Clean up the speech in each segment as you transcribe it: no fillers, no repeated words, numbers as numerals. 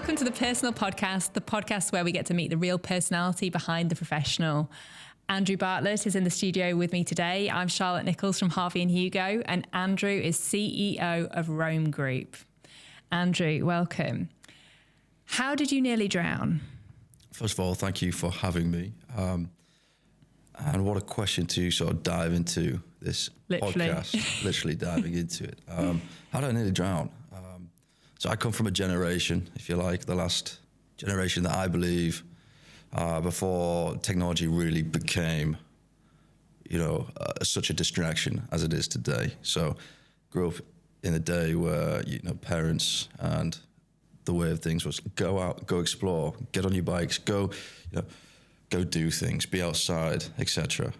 Welcome to the Personal Podcast, the podcast where we get to meet the real personality behind the professional. Andrew Bartlett is in the studio with me today. I'm Charlotte Nichols from Harvey and Hugo, and Andrew is CEO of Rome Group. Andrew, welcome. How did you nearly drown? First of all, thank you for having me. And what a question to sort of dive into this podcast, literally diving into it. How did I nearly drown? So I come from a generation, if you like, the last generation that I believe before technology really became, such a distraction as it is today. So grew up in a day where, parents and the way of things was go out, go explore, get on your bikes, go do things, be outside, etc.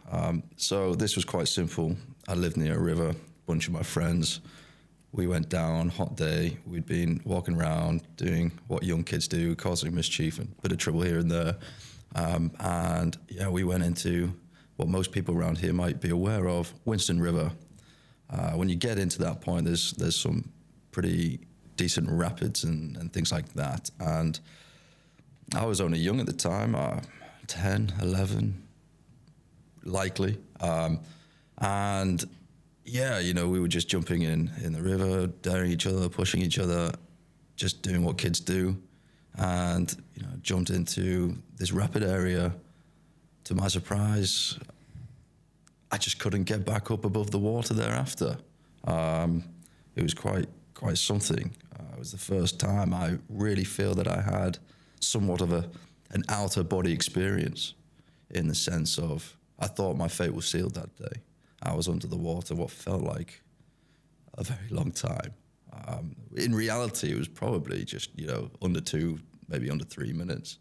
So this was quite simple. I lived near a river, bunch of my friends. We went down, hot day. We'd been walking around, doing what young kids do, causing mischief and a bit of trouble here and there. We went into what most people around here might be aware of, Winston River. When you get into that point, there's some pretty decent rapids and things like that. And I was only young at the time, 10, 11, likely. We were just jumping in the river, daring each other, pushing each other, just doing what kids do. And, jumped into this rapid area. To my surprise, I just couldn't get back up above the water thereafter. It was quite something. It was the first time I really feel that I had somewhat of an outer body experience, in the sense of I thought my fate was sealed that day. I was under the water what felt like a very long time. In reality, it was probably just, under 2, maybe under 3 minutes.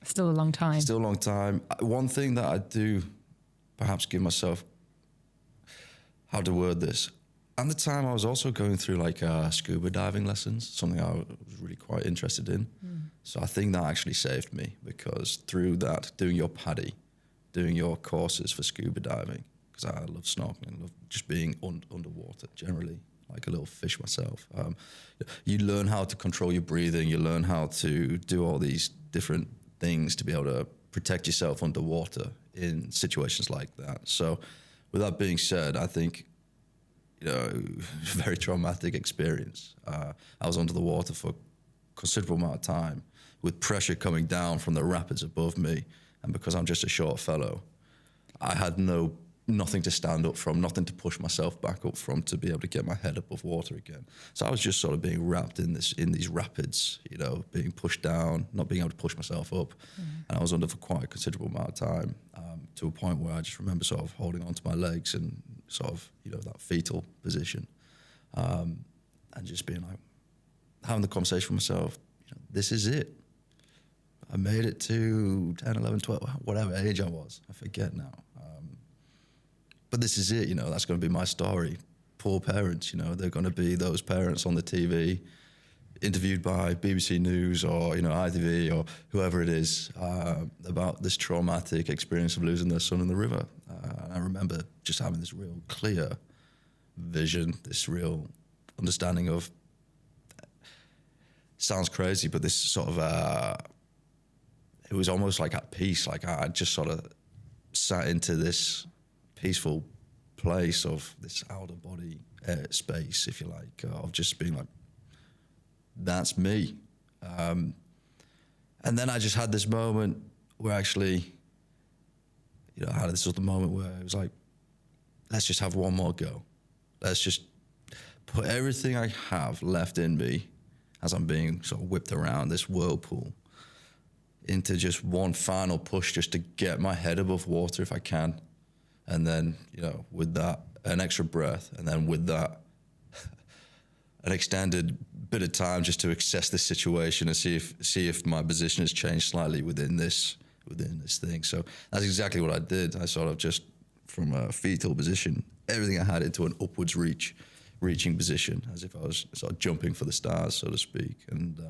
Still a long time. Still a long time. One thing that I do perhaps give myself, how to word this. At the time, I was also going through scuba diving lessons, something I was really quite interested in. So I think that actually saved me, because through that, doing your PADI, doing your courses for scuba diving, because I love snorkeling, I love just being underwater generally, like a little fish myself. You learn how to control your breathing, you learn how to do all these different things to be able to protect yourself underwater in situations like that. So with that being said, I think, very traumatic experience. I was under the water for a considerable amount of time with pressure coming down from the rapids above me. And because I'm just a short fellow, I had nothing to stand up from, nothing to push myself back up from to be able to get my head above water again. So I was just sort of being wrapped in these rapids, being pushed down, not being able to push myself up. And I was under for quite a considerable amount of time, to a point where I just remember sort of holding onto my legs and sort of, that fetal position. And just being like, having the conversation with myself, this is it. I made it to 10, 11, 12, whatever age I was. I forget now. But this is it, that's going to be my story. Poor parents, they're going to be those parents on the TV, interviewed by BBC News or, ITV or whoever it is, about this traumatic experience of losing their son in the river. I remember just having this real clear vision, this real understanding of, sounds crazy, but this sort of, it was almost like at peace, like I just sort of sat into this peaceful place of this outer body space, if you like, of just being like, that's me. And then I just had this moment where actually, I had this other moment where it was like, let's just have one more go. Let's just put everything I have left in me as I'm being sort of whipped around this whirlpool into just one final push, just to get my head above water if I can. And then, with that, an extra breath. And then with that, an extended bit of time just to assess the situation and see if my position has changed slightly within this thing. So that's exactly what I did. I sort of just, from a fetal position, everything I had into an upwards reaching position, as if I was sort of jumping for the stars, so to speak. And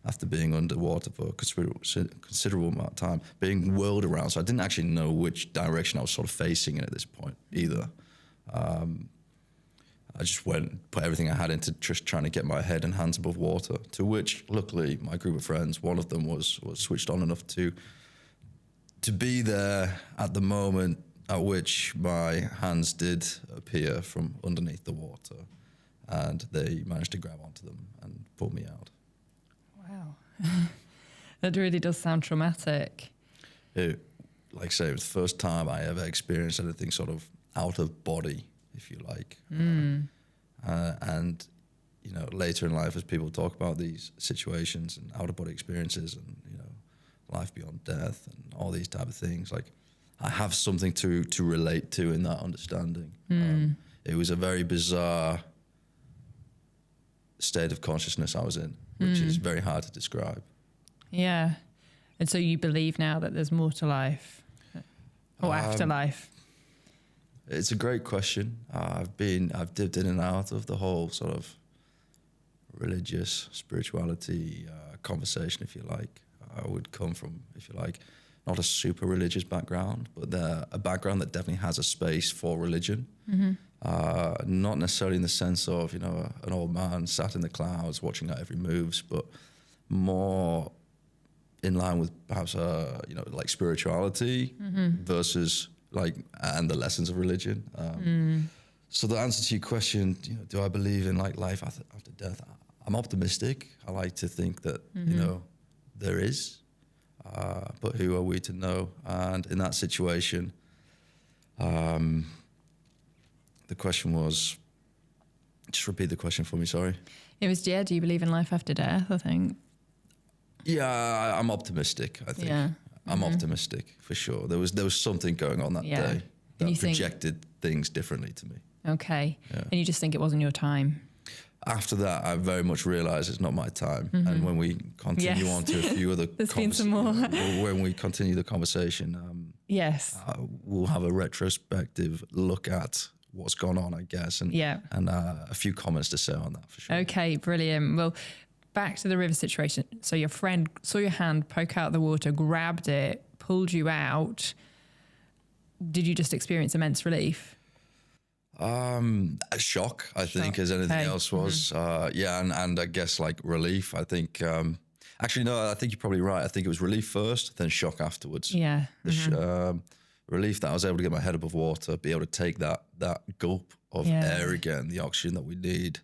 after being underwater for a considerable amount of time, being whirled around. So I didn't actually know which direction I was sort of facing in at this point either. I just put everything I had into just trying to get my head and hands above water, to which luckily my group of friends, one of them was switched on enough to be there at the moment at which my hands did appear from underneath the water, and they managed to grab onto them and pull me out. Wow. That really does sound traumatic. Like I say, it was the first time I ever experienced anything sort of out of body, if you like. And, you know, later in life, as people talk about these situations and out of body experiences and, you know, life beyond death and all these type of things, like I have something to relate to in that understanding. It was a very bizarre state of consciousness I was in, which is very hard to describe. Yeah. And so you believe now that there's more to life or afterlife? It's a great question. I've dipped in and out of the whole sort of religious spirituality conversation, if you like. I would come from, if you like, not a super religious background, but a background that definitely has a space for religion. Not necessarily in the sense of, you know, an old man sat in the clouds watching our every moves, but more in line with perhaps, you know, like spirituality versus like, and the lessons of religion. So the answer to your question, you know, do I believe in like life after death? I'm optimistic. I like to think that, you know, there is, but who are we to know? And in that situation, the question was, just repeat the question for me, sorry. It was, do you believe in life after death, I think? Yeah, I'm optimistic, I think. Yeah. I'm optimistic, for sure. There was something going on that day that projected things differently to me. Okay. Yeah. And you just think it wasn't your time? After that, I very much realised it's not my time. And when we continue on to a few other There's been some more. When we continue the conversation, we'll have a retrospective look at what's gone on, I guess, and a few comments to say on that, for sure. Okay, brilliant. Well, back to the river situation. So your friend saw your hand poke out the water, grabbed it, pulled you out. Did you just experience immense relief? A shock, I think, as anything else was. And I guess like relief. I think, actually, no, I think you're probably right. I think it was relief first, then shock afterwards. Yeah. Relief that I was able to get my head above water, be able to take that gulp of air again, the oxygen that we need.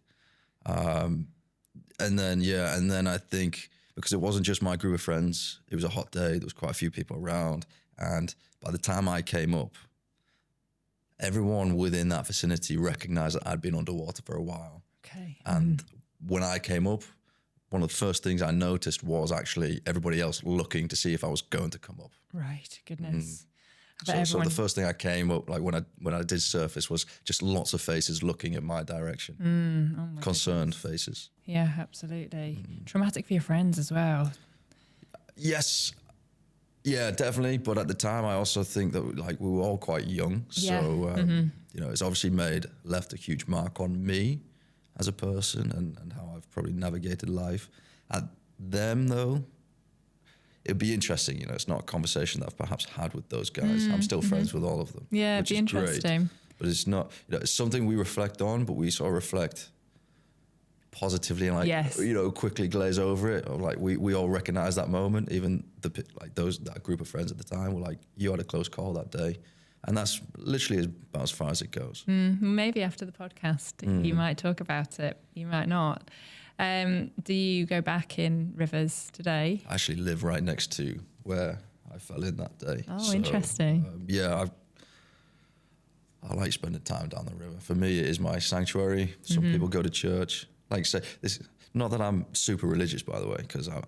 And then I think, because it wasn't just my group of friends, it was a hot day, there was quite a few people around. And by the time I came up, everyone within that vicinity recognized that I'd been underwater for a while. Okay. And when I came up, one of the first things I noticed was actually everybody else looking to see if I was going to come up. Right. Goodness. So the first thing I came up, like when I did surface, was just lots of faces looking at my direction. Concerned faces. Yeah, absolutely. Traumatic for your friends as well. Yes. Yeah, definitely. But at the time, I also think that like we were all quite young. So, you know, it's obviously left a huge mark on me as a person and how I've probably navigated life. At them, though, it'd be interesting. You know, it's not a conversation that I've perhaps had with those guys. I'm still friends with all of them. Yeah, it'd be interesting. Great. But it's not, you know, it's something we reflect on, but we sort of reflect positively and like, you know, quickly glaze over it. Or like we all recognize that moment. Even that group of friends at the time were like, you had a close call that day. And that's literally about as far as it goes. Maybe after the podcast, you might talk about it. You might not. Do you go back in rivers today? I actually live right next to where I fell in that day. Oh, so, interesting. I like spending time down the river. For me, it is my sanctuary. Some people go to church. Like say, not that I'm super religious, by the way, because I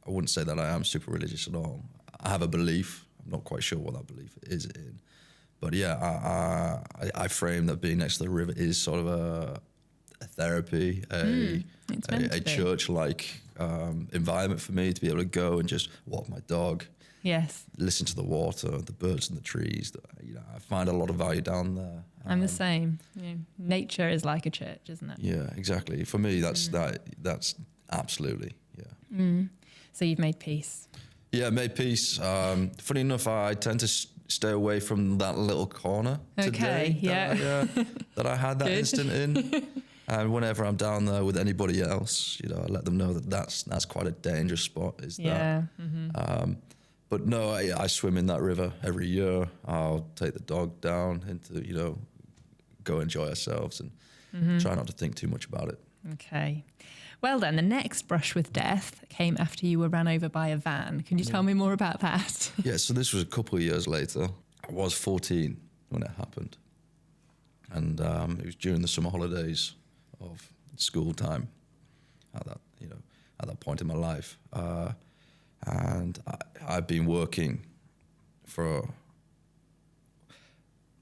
wouldn't say that I am super religious at all. I have a belief. I'm not quite sure what that belief is in. But yeah, I frame that being next to the river is sort of a therapy, a church-like environment for me to be able to go and just walk my dog. Yes. Listen to the water, the birds and the trees. You know, I find a lot of value down there. I'm the same. You know, nature is like a church, isn't it? Yeah, exactly. For me, that's absolutely, yeah. So you've made peace. Yeah, made peace. Funny enough, I tend to stay away from that little corner Okay, today that I had that instant in. And whenever I'm down there with anybody else, you know, I let them know that that's quite a dangerous spot. But no, I swim in that river every year. I'll take the dog down into, you know, go enjoy ourselves and try not to think too much about it. Okay. Well then, the next brush with death came after you were ran over by a van. Can you tell me more about that? Yeah, so this was a couple of years later. I was 14 when it happened. And it was during the summer holidays of school time at that point in my life. And I've been working for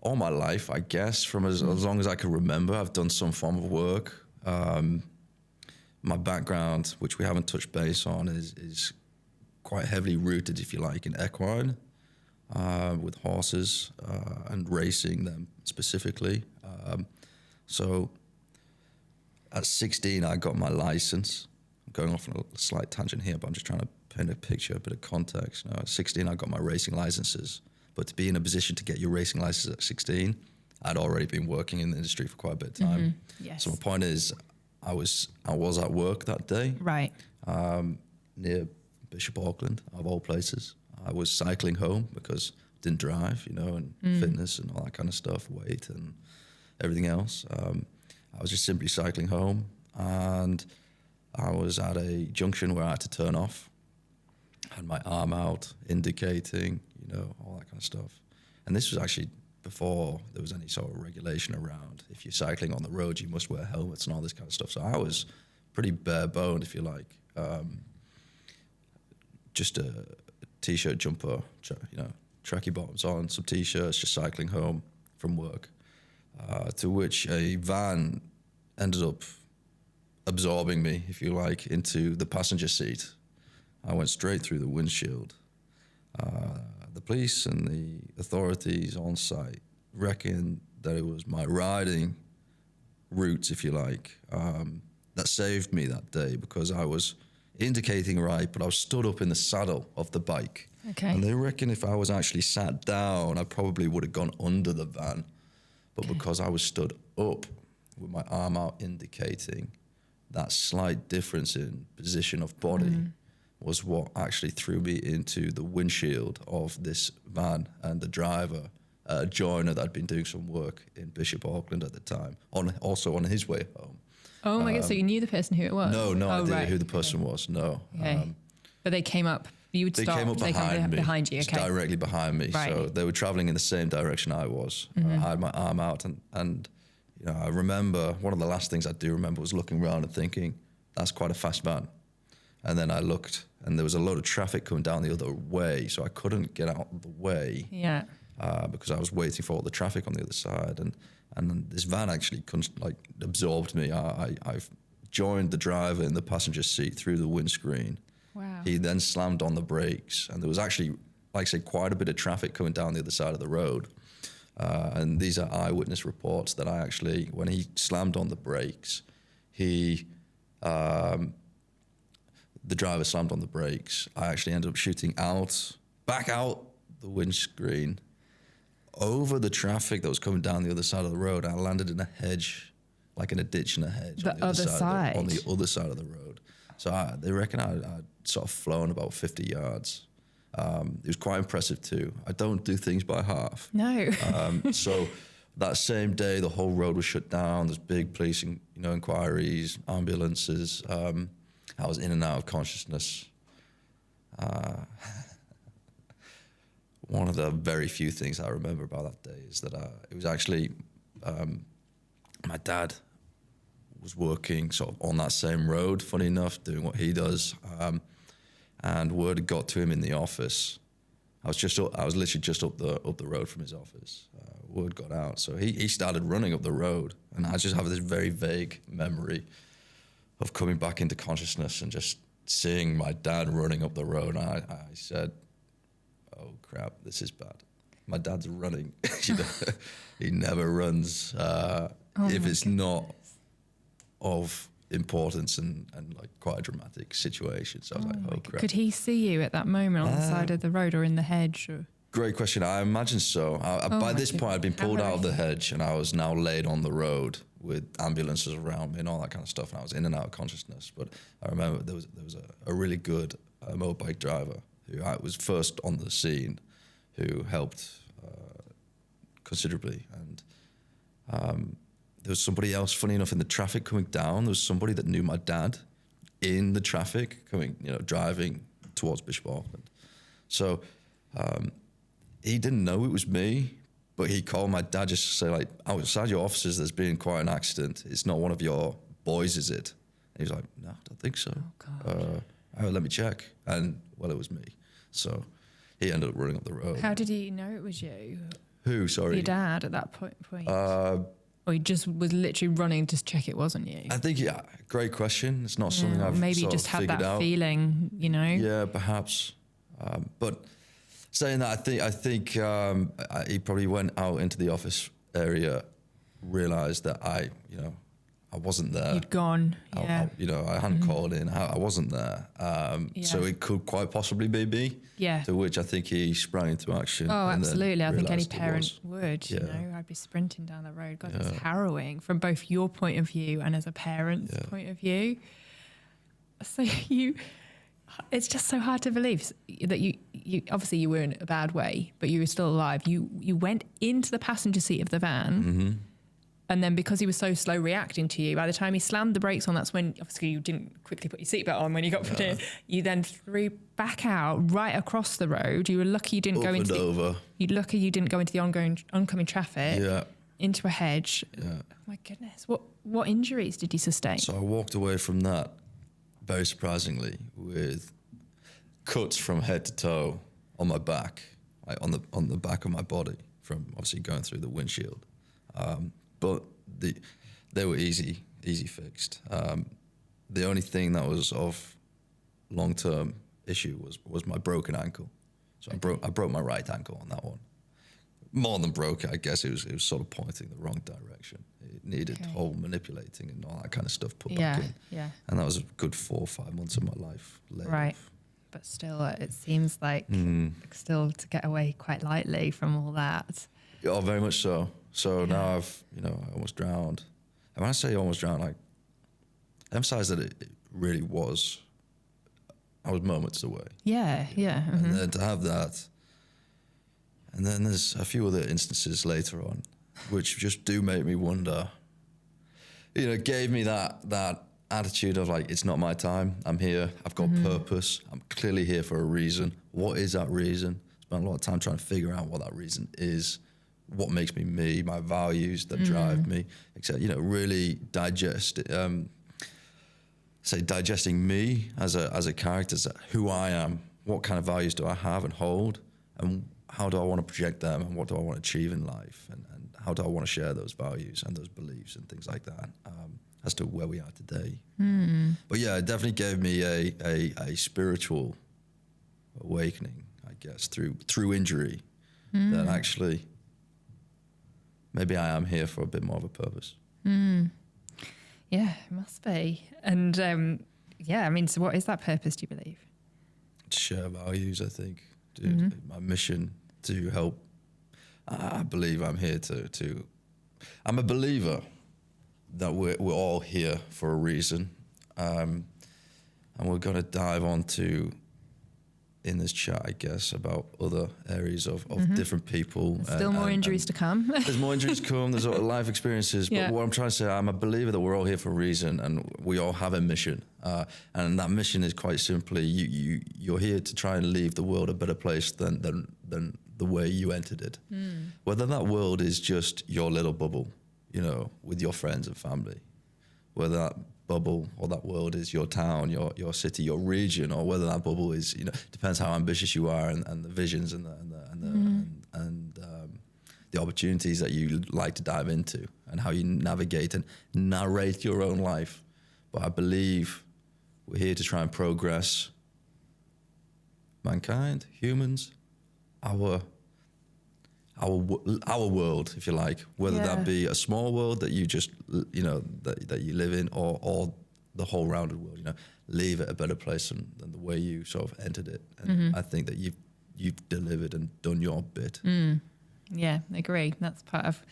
all my life, I guess, from as long as I can remember. I've done some form of work. My background, which we haven't touched base on, is quite heavily rooted, if you like, in equine, with horses and racing them specifically. So at 16, I got my license. I'm going off on a slight tangent here, but I'm just trying to paint a picture, a bit of context. You know, at 16, I got my racing licenses. But to be in a position to get your racing license at 16, I'd already been working in the industry for quite a bit of time. Yes. So my point is, I was at work that day, Right. Near Bishop Auckland, of all places. I was cycling home because I didn't drive, you know, and fitness and all that kind of stuff, weight and everything else. I was just simply cycling home, and I was at a junction where I had to turn off. Had my arm out, indicating, you know, all that kind of stuff. And this was actually before there was any sort of regulation around. If you're cycling on the road, you must wear helmets and all this kind of stuff. So I was pretty bare-boned, if you like. Just a t-shirt, jumper, you know, tracky bottoms on, some t-shirts, just cycling home from work. To which a van ended up absorbing me, if you like, into the passenger seat. I went straight through the windshield. The police and the authorities on site reckoned that it was my riding route, if you like, that saved me that day, because I was indicating right, but I was stood up in the saddle of the bike. Okay. And they reckon if I was actually sat down, I probably would have gone under the van. But because I was stood up with my arm out indicating, that slight difference in position of body was what actually threw me into the windshield of this van, and the driver, a joiner that had been doing some work in Bishop Auckland at the time, also on his way home. Oh my God, so you knew the person who it was? No idea who the person was, no. Okay. But they came up, you would They stop. came up behind me. Behind you, just okay. directly behind me. Right. So they were traveling in the same direction I was. I had my arm out, and you know, I remember, one of the last things I do remember was looking around and thinking, that's quite a fast van. And then I looked, and there was a load of traffic coming down the other way, so I couldn't get out of the way. Yeah. Because I was waiting for all the traffic on the other side, and this van actually absorbed me. I joined the driver in the passenger seat through the windscreen. Wow. He then slammed on the brakes, and there was actually, like I said, quite a bit of traffic coming down the other side of the road. And these are eyewitness reports that I actually, when he slammed on the brakes, the driver slammed on the brakes. I actually ended up shooting back out the windscreen, over the traffic that was coming down the other side of the road. I landed in a hedge, like in a ditch in a hedge. The other side? On the other side of the road. So they reckon I'd sort of flown about 50 yards. It was quite impressive too. I don't do things by half. No. So that same day, the whole road was shut down. There's big police, inquiries, ambulances. I was in and out of consciousness. One of the very few things I remember about that day is that it was actually my dad was working sort of on that same road, funny enough, doing what he does. And word had got to him in the office. I was literally just up the road from his office. Word got out, so he started running up the road, and I just have this very vague memory of coming back into consciousness and just seeing my dad running up the road. And I said, "Oh crap, this is bad. My dad's running." He never runs if it's not of importance and like quite a dramatic situation. So I was like, oh crap. Could he see you at that moment on the side of the road or in the hedge? Or? Great question. I imagine so. By this point, I'd been pulled out of the hedge, and I was now laid on the road with ambulances around me and all that kind of stuff. And I was in and out of consciousness. But I remember there was a really good motorbike driver who was first on the scene, who helped considerably. And there was somebody else, funny enough, in the traffic coming down. There was somebody that knew my dad in the traffic coming, driving towards Bishop Auckland. So he didn't know it was me, but he called my dad just to say, like, outside your offices, there's been quite an accident. It's not one of your boys, is it? And he was like, no, I don't think so. Oh, God. Let me check. And, well, it was me. So he ended up running up the road. How did he know it was you? Who, sorry? Your dad at that point? Or he just was literally running to check it wasn't you? I think, great question. It's not something I've maybe sort just of had figured that out. feeling, Yeah, perhaps. But saying that, I think he probably went out into the office area, realised that I wasn't there. You'd gone, I hadn't called in. I wasn't there. So it could quite possibly be me. Yeah. To which I think he sprang into action. Oh, and absolutely. I think any realised it parent would, Yeah. I'd be sprinting down the road. God, it's harrowing from both your point of view and as a parent's point of view. So it's just so hard to believe that you obviously you were in a bad way, but you were still alive. You went into the passenger seat of the van. Mm-hmm. And then because he was so slow reacting to you, by the time he slammed the brakes on, that's when obviously you didn't quickly put your seatbelt on when you got put in. You then threw back out right across the road. You were lucky you didn't go into you're lucky you didn't go into the oncoming traffic. Yeah. Into a hedge. Yeah. Oh my goodness. What injuries did you sustain? So I walked away from that, very surprisingly, with cuts from head to toe on my back, like on the back of my body, from obviously going through the windshield. But they were easy fixed. The only thing that was of long-term issue was my broken ankle. So I broke my right ankle on that one. More than broke it, I guess it was sort of pointing the wrong direction. It needed whole manipulating and all that kind of stuff put back in. Yeah. And that was a good 4 or 5 months of my life later. Right. But still, it seems like still to get away quite lightly from all that. Oh, very much so. So now I've, I almost drowned. And when I say almost drowned, like, I emphasize that it really was, I was moments away. Yeah, yeah. Mm-hmm. And then to have that, and then there's a few other instances later on, which just do make me wonder, gave me that attitude of like, it's not my time, I'm here, I've got purpose, I'm clearly here for a reason. What is that reason? Spent a lot of time trying to figure out what that reason is. What makes me me, my values that drive me, etc. Really digesting me as a character, who I am, what kind of values do I have and hold, and how do I want to project them, and what do I want to achieve in life, and how do I want to share those values and those beliefs and things like that, as to where we are today. But yeah, it definitely gave me a spiritual awakening, I guess, through injury, that actually, maybe I am here for a bit more of a purpose. Yeah, it must be. And so what is that purpose, do you believe? To share values, I think. My mission to help. I believe I'm here to I'm a believer that we're all here for a reason. And we're going to dive onto, in this chat, I guess, about other areas of different people. There's still more injuries to come. There's more injuries to come. There's life experiences. But what I'm trying to say, I'm a believer that we're all here for a reason, and we all have a mission. And that mission is quite simply, you're here to try and leave the world a better place than the way you entered it. Whether that world is just your little bubble, with your friends and family, whether that bubble or that world is your town, your city, your region, or whether that bubble is, depends how ambitious you are and the visions and the opportunities that you like to dive into, and how you navigate and narrate your own life. But I believe we're here to try and progress mankind, humans, our world, if you like, whether that be a small world that you just, that you live in, or the whole rounded world, leave it a better place than the way you sort of entered it. And I think that you've delivered and done your bit. Yeah, I agree. That's part of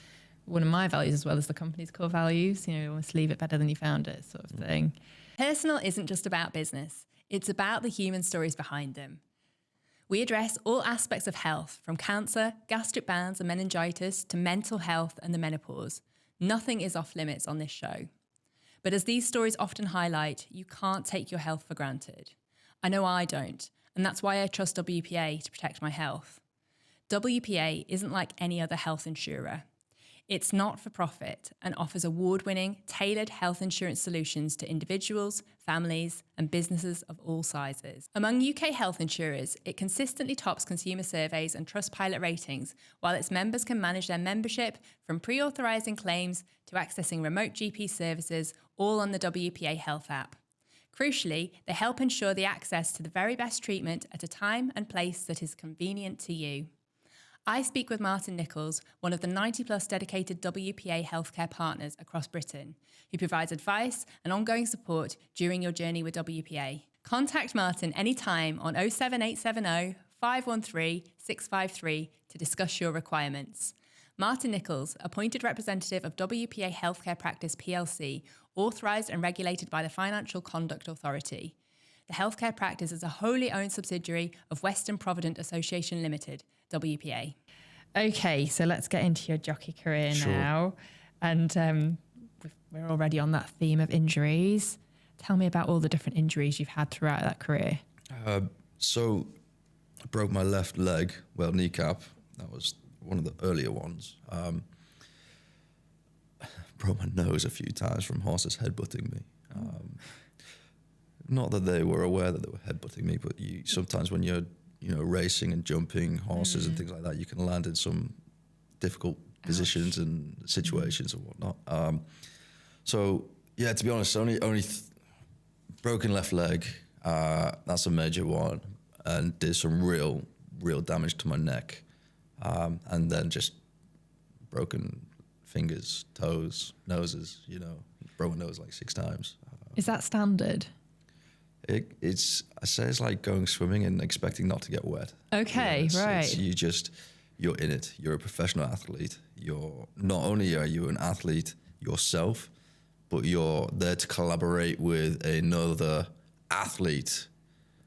one of my values as well as the company's core values. You almost leave it better than you found it, sort of thing. Personal isn't just about business. It's about the human stories behind them. We address all aspects of health, from cancer, gastric bands and meningitis to mental health and the menopause. Nothing is off limits on this show. But as these stories often highlight, you can't take your health for granted. I know I don't, and that's why I trust WPA to protect my health. WPA isn't like any other health insurer. It's not for profit and offers award-winning, tailored health insurance solutions to individuals, families, and businesses of all sizes. Among UK health insurers, it consistently tops consumer surveys and Trustpilot ratings, while its members can manage their membership from pre-authorising claims to accessing remote GP services, all on the WPA Health app. Crucially, they help ensure the access to the very best treatment at a time and place that is convenient to you. I speak with Martin Nichols, one of the 90-plus dedicated WPA healthcare partners across Britain, who provides advice and ongoing support during your journey with WPA. Contact Martin anytime on 07870 513 653 to discuss your requirements. Martin Nichols, appointed representative of WPA Healthcare Practice plc, authorised and regulated by the Financial Conduct Authority. The healthcare practice is a wholly owned subsidiary of Western Provident Association Limited, WPA. Okay, so let's get into your jockey career now. And we're already on that theme of injuries. Tell me about all the different injuries you've had throughout that career. So I broke my left leg, kneecap. That was one of the earlier ones. Broke my nose a few times from horses headbutting me. Not that they were aware that they were headbutting me, but sometimes when you're racing and jumping horses and things like that, you can land in some difficult positions and situations and whatnot. So yeah, to be honest, only broken left leg. That's a major one, and did some real damage to my neck, and then just broken fingers, toes, noses. Broke my nose like 6 times. Is that standard? It's like going swimming and expecting not to get wet. Okay, right. You're in it. You're a professional athlete. Not only are you an athlete yourself, but you're there to collaborate with another athlete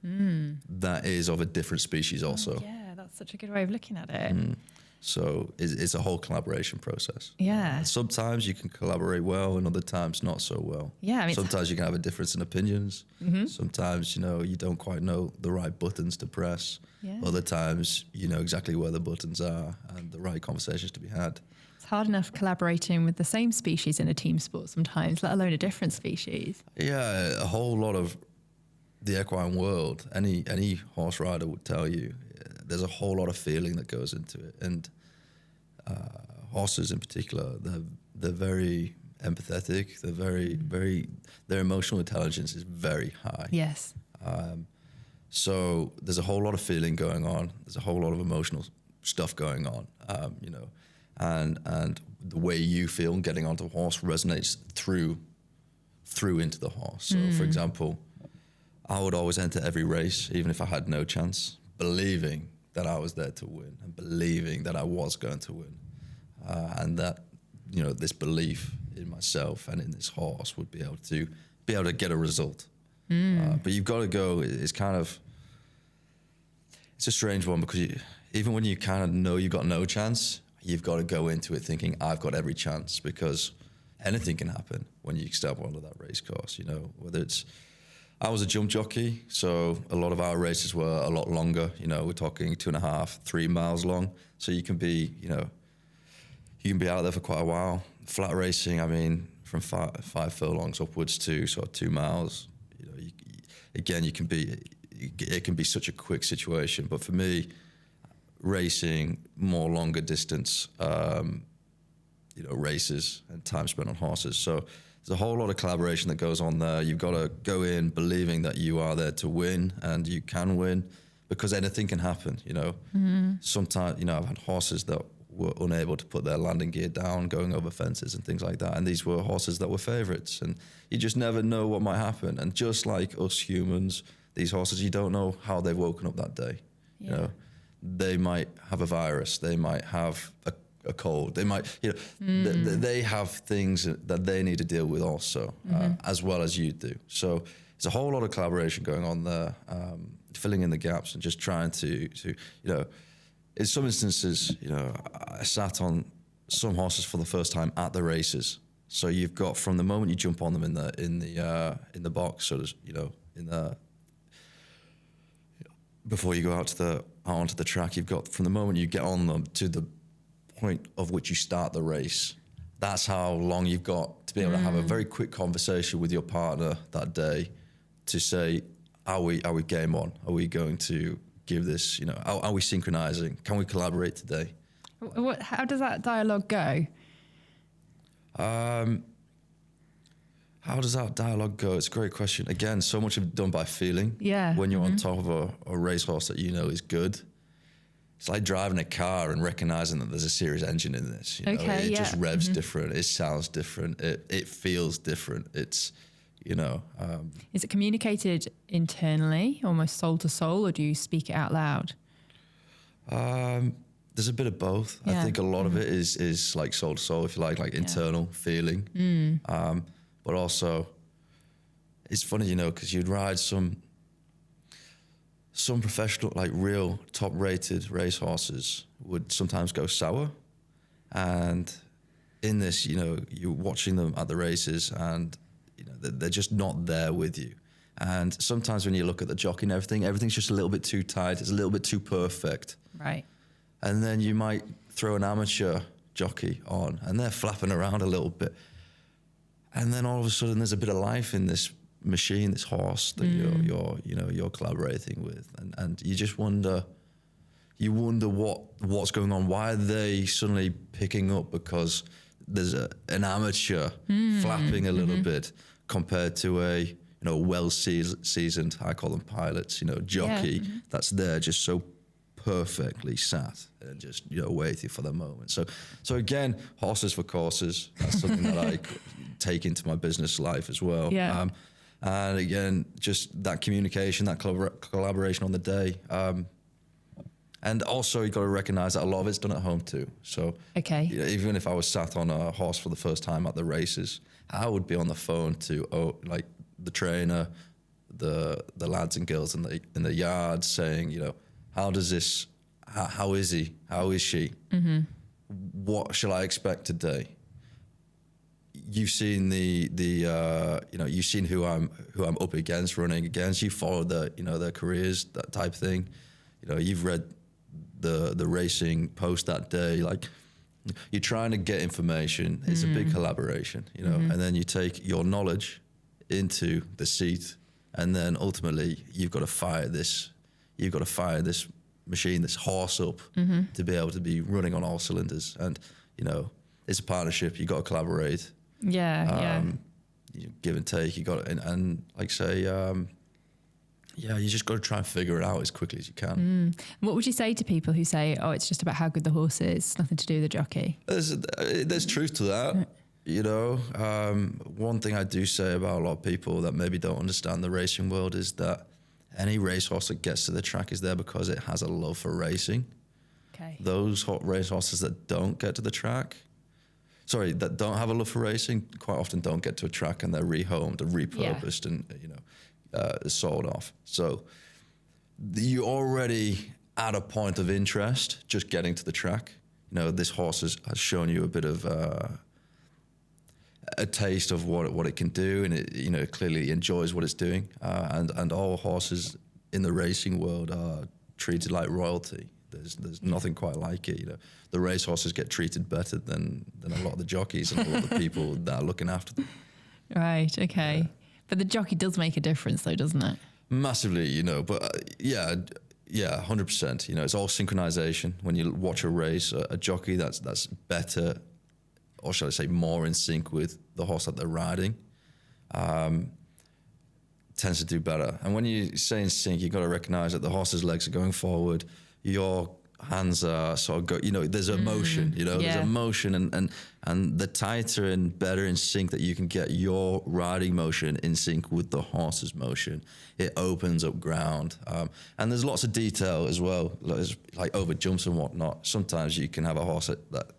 that is of a different species also. Oh, yeah, that's such a good way of looking at it. So it's a whole collaboration process. Yeah. Sometimes you can collaborate well, and other times not so well. Yeah. Sometimes you can have a difference in opinions. Sometimes, you don't quite know the right buttons to press. Yeah. Other times, you know exactly where the buttons are and the right conversations to be had. It's hard enough collaborating with the same species in a team sport sometimes, let alone a different species. Yeah, a whole lot of the equine world, any horse rider would tell you, there's a whole lot of feeling that goes into it, and horses in particular, they're very empathetic. They're their emotional intelligence is very high. Yes. So there's a whole lot of feeling going on. There's a whole lot of emotional stuff going on. And the way you feel getting onto a horse resonates through into the horse. So, for example, I would always enter every race, even if I had no chance, believing that I was there to win and believing that I was going to win. And that, this belief in myself and in this horse would be able to get a result. But you've got to go, it's a strange one, because even when you kind of know you've got no chance, you've got to go into it thinking, I've got every chance, because anything can happen when you step onto that race course, whether it's, I was a jump jockey, so a lot of our races were a lot longer. We're talking 2.5, 3 miles long. So you can be out there for quite a while. Flat racing, from 5 furlongs upwards to sort of 2 miles. It can be such a quick situation. But for me, racing more longer distance, races and time spent on horses. So there's a whole lot of collaboration that goes on there. You've got to go in believing that you are there to win, and you can win, because anything can happen, Sometimes, I've had horses that were unable to put their landing gear down, going over fences and things like that. And these were horses that were favourites, and you just never know what might happen. And just like us humans, these horses, you don't know how they've woken up that day. they might have a virus, they might have a cold, they might, they have things that they need to deal with also, as well as you do. So there's a whole lot of collaboration going on there, filling in the gaps and just trying to in some instances, I sat on some horses for the first time at the races. So you've got, from the moment you jump on them in the box, so there's, before you go out onto the track, you've got, from the moment you get on them to the point of which you start the race, that's how long you've got to be able to have a very quick conversation with your partner that day to say, are we game on? Are we going to give this, are we synchronizing? Can we collaborate today? How does that dialogue go? How does that dialogue go? It's a great question. Again, so much of it done by feeling. Yeah. When you're on top of a racehorse that is good, it's like driving a car and recognizing that there's a series engine in this. It just revs different. It sounds different. It feels different. It's, Is it communicated internally, almost soul to soul, or do you speak it out loud? There's a bit of both. Yeah. I think a lot of it is like soul to soul, if you like internal feeling. But also, it's funny, because you'd ride some professional, like real top-rated racehorses would sometimes go sour. And in this, you're watching them at the races and, they're just not there with you. And sometimes when you look at the jockey and everything's just a little bit too tight. It's a little bit too perfect. Right. And then you might throw an amateur jockey on and they're flapping around a little bit. And then all of a sudden there's a bit of life in this machine, this horse that you're collaborating with. And you just wonder what's going on. Why are they suddenly picking up because there's an amateur flapping a little bit compared to a well-seasoned, I call them pilots, jockey that's there just so perfectly sat and just waiting for the moment. So again, horses for courses. That's something that I take into my business life as well. Yeah. And again, just that communication, that collaboration on the day. And also you got to recognize that a lot of it's done at home too. So even if I was sat on a horse for the first time at the races, I would be on the phone to the trainer, the lads and girls in the yard saying, how does this? How is he? How is she? Mm-hmm. What shall I expect today? You've seen you've seen who I'm up against, running against. You followed their careers, that type of thing. You've read the racing post that day. Like, you're trying to get information. It's a big collaboration, and then you take your knowledge into the seat, and then ultimately you've got to fire this machine, this horse up to be able to be running on all cylinders. And it's a partnership. You got to collaborate. Give and take. You got and like say, you just got to try and figure it out as quickly as you can. What would you say to people who say, "Oh, it's just about how good the horse is, nothing to do with the jockey"? There's truth to that. One thing I do say about a lot of people that maybe don't understand the racing world is that any racehorse that gets to the track is there because it has a love for racing. Okay. Those racehorses that don't get to the track, that don't have a love for racing, quite often don't get to a track, and they're rehomed and repurposed and sold off. So you're already at a point of interest just getting to the track. This horse has shown you a bit of a taste of what it can do, and it clearly enjoys what it's doing. And all horses in the racing world are treated like royalty. There's nothing quite like it. The race horses get treated better than a lot of the jockeys and a lot of the people that are looking after them. Right. Okay. Yeah. But the jockey does make a difference, though, doesn't it? Massively, But 100%. It's all synchronization. When you watch a race, a jockey that's better, or shall I say, more in sync with the horse that they're riding, tends to do better. And when you say in sync, you've got to recognize that the horse's legs are going forward, you're hands are sort of there's emotion, there's emotion, and the tighter and better in sync that you can get your riding motion in sync with the horse's motion, it opens up ground. And there's lots of detail as well, like over jumps and whatnot. Sometimes you can have a horse that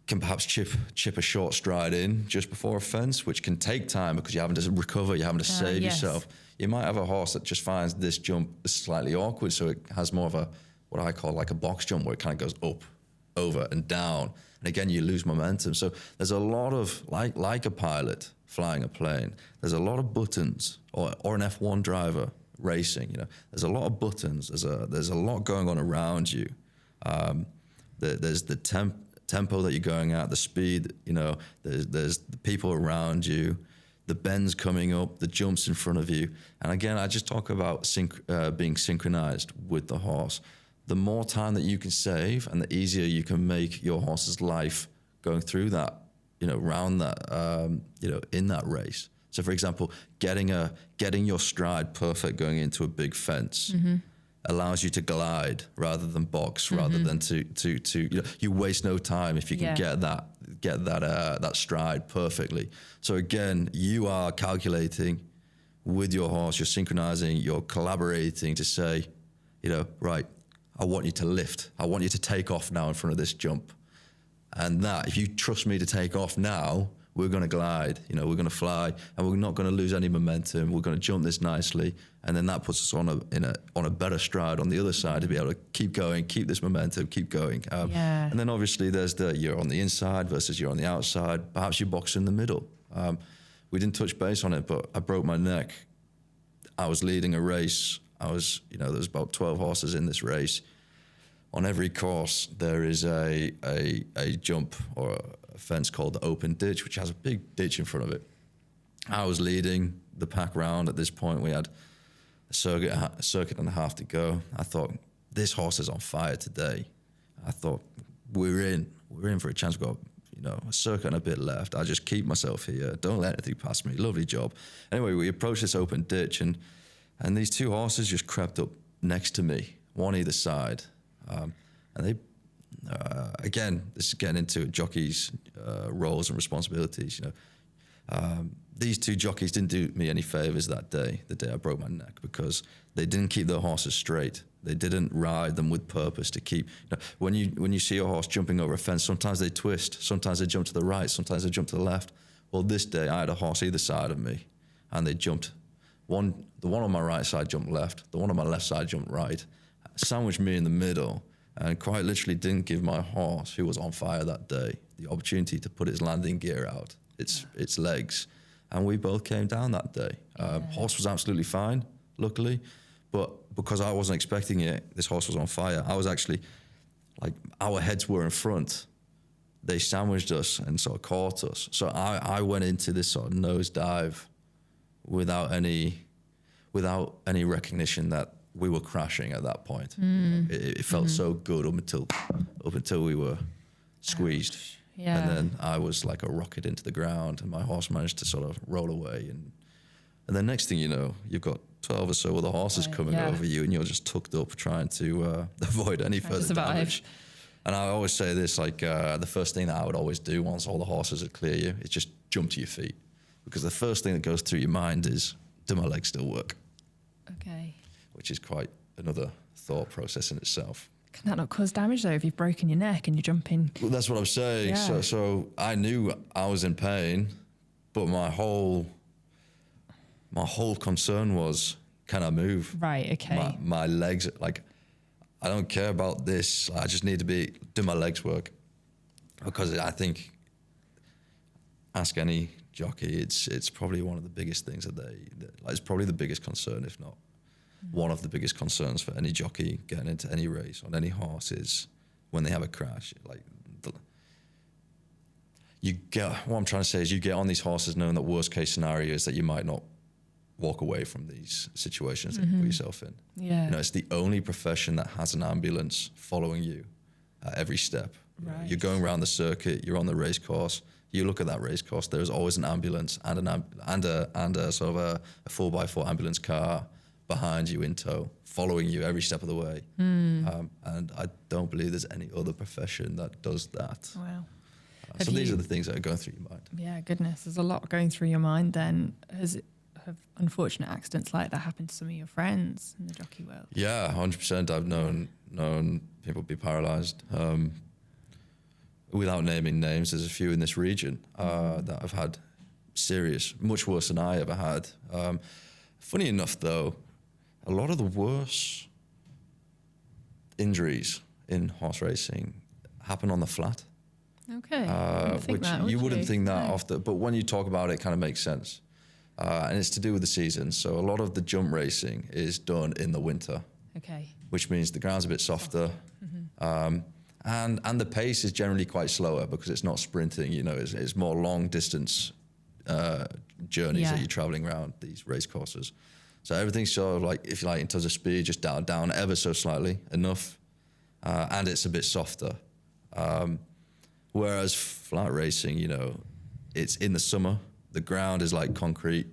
can perhaps chip a short stride in just before a fence, which can take time because you're having to recover, you're having to save yourself. You might have a horse that just finds this jump slightly awkward, so it has more of what I call like a box jump, where it kind of goes up, over, and down. And again, you lose momentum. So there's a lot of, like a pilot flying a plane, there's a lot of buttons, or an F1 driver racing, there's a lot of buttons, there's a lot going on around you. There's the tempo that you're going at, the speed, there's the people around you, the bends coming up, the jumps in front of you. And again, I just talk about being synchronized with the horse. The more time that you can save and the easier you can make your horse's life going through that, around that, in that race. So for example, getting your stride perfect going into a big fence allows you to glide rather than box, rather than to you waste no time if you can get that stride perfectly. So again, you are calculating with your horse, you're synchronizing, you're collaborating to say, right, I want you to lift, I want you to take off now in front of this jump. And that, if you trust me to take off now, we're going to glide, we're going to fly, and we're not going to lose any momentum. We're going to jump this nicely, and then that puts us on a better stride on the other side to be able to keep going, keep this momentum, keep going. And then obviously there's you're on the inside versus you're on the outside. Perhaps you box in the middle. We didn't touch base on it, but I broke my neck. I was leading a race. there was about 12 horses in this race. On every course, there is a jump or a fence called the open ditch, which has a big ditch in front of it. I was leading the pack round at this point. We had a circuit and a half to go. I thought, this horse is on fire today. I thought, we're in for a chance. We've got, a circuit and a bit left. I'll just keep myself here. Don't let anything pass me. Lovely job. Anyway, we approached this open ditch, and these two horses just crept up next to me, one either side. And they, again, this is getting into jockeys' roles and responsibilities. These two jockeys didn't do me any favors that day, the day I broke my neck, because they didn't keep their horses straight. They didn't ride them with purpose to keep. When you see a horse jumping over a fence, sometimes they twist, sometimes they jump to the right, sometimes they jump to the left. Well, this day I had a horse either side of me, and they jumped. The one on my right side jumped left, the one on my left side jumped right, sandwiched me in the middle, and quite literally didn't give my horse, who was on fire that day, the opportunity to put its landing gear out, its legs. And we both came down that day. Horse was absolutely fine, luckily, but because I wasn't expecting it, this horse was on fire. I was actually, our heads were in front. They sandwiched us and sort of caught us. So I went into this sort of nosedive without any recognition that we were crashing at that point. It felt so good up until we were squeezed. Ouch. Yeah. And then I was like a rocket into the ground, and my horse managed to sort of roll away. And then next thing you know, you've got 12 or so other horses coming over you, and you're just tucked up trying to avoid any further damage. And I always say this, the first thing that I would always do once all the horses had clear you is just jump to your feet. Because the first thing that goes through your mind is, do my legs still work? Okay. Which is quite another thought process in itself. Can that not cause damage though if you've broken your neck and you're jumping? Well, that's what I'm saying. Yeah. So I knew I was in pain, but my whole concern was, can I move? Right. Okay. My legs, I don't care about this. I just need to do my legs work, because I think, ask any jockey, it's probably one of the biggest things it's probably the biggest concern, if not one of the biggest concerns for any jockey getting into any race on any horse, is when they have a crash. What I'm trying to say is, you get on these horses knowing that worst case scenario is that you might not walk away from these situations that you put yourself in. Yeah. It's the only profession that has an ambulance following you at every step. Right. You're going around the circuit, you're on the race course. You look at that race course, there's always an ambulance and a sort of a 4x4 ambulance car behind you in tow, following you every step of the way. And I don't believe there's any other profession that does that. Wow. So these are the things that are going through your mind. Yeah, goodness, there's a lot going through your mind then. Have unfortunate accidents like that happened to some of your friends in the jockey world? Yeah, 100%. I've known people be paralysed. Without naming names, there's a few in this region that have had serious, much worse than I ever had. Funny enough, though, a lot of the worst injuries in horse racing happen on the flat. Okay. You wouldn't think that often, but when you talk about it, it kind of makes sense. And it's to do with the season. So a lot of the jump racing is done in the winter. Okay. Which means the ground's a bit softer. And the pace is generally quite slower because it's not sprinting, it's more long distance journeys that you're traveling around these race courses. So everything's sort of like, if you like, in terms of speed, just down ever so slightly enough. And it's a bit softer. Whereas flat racing, it's in the summer, the ground is like concrete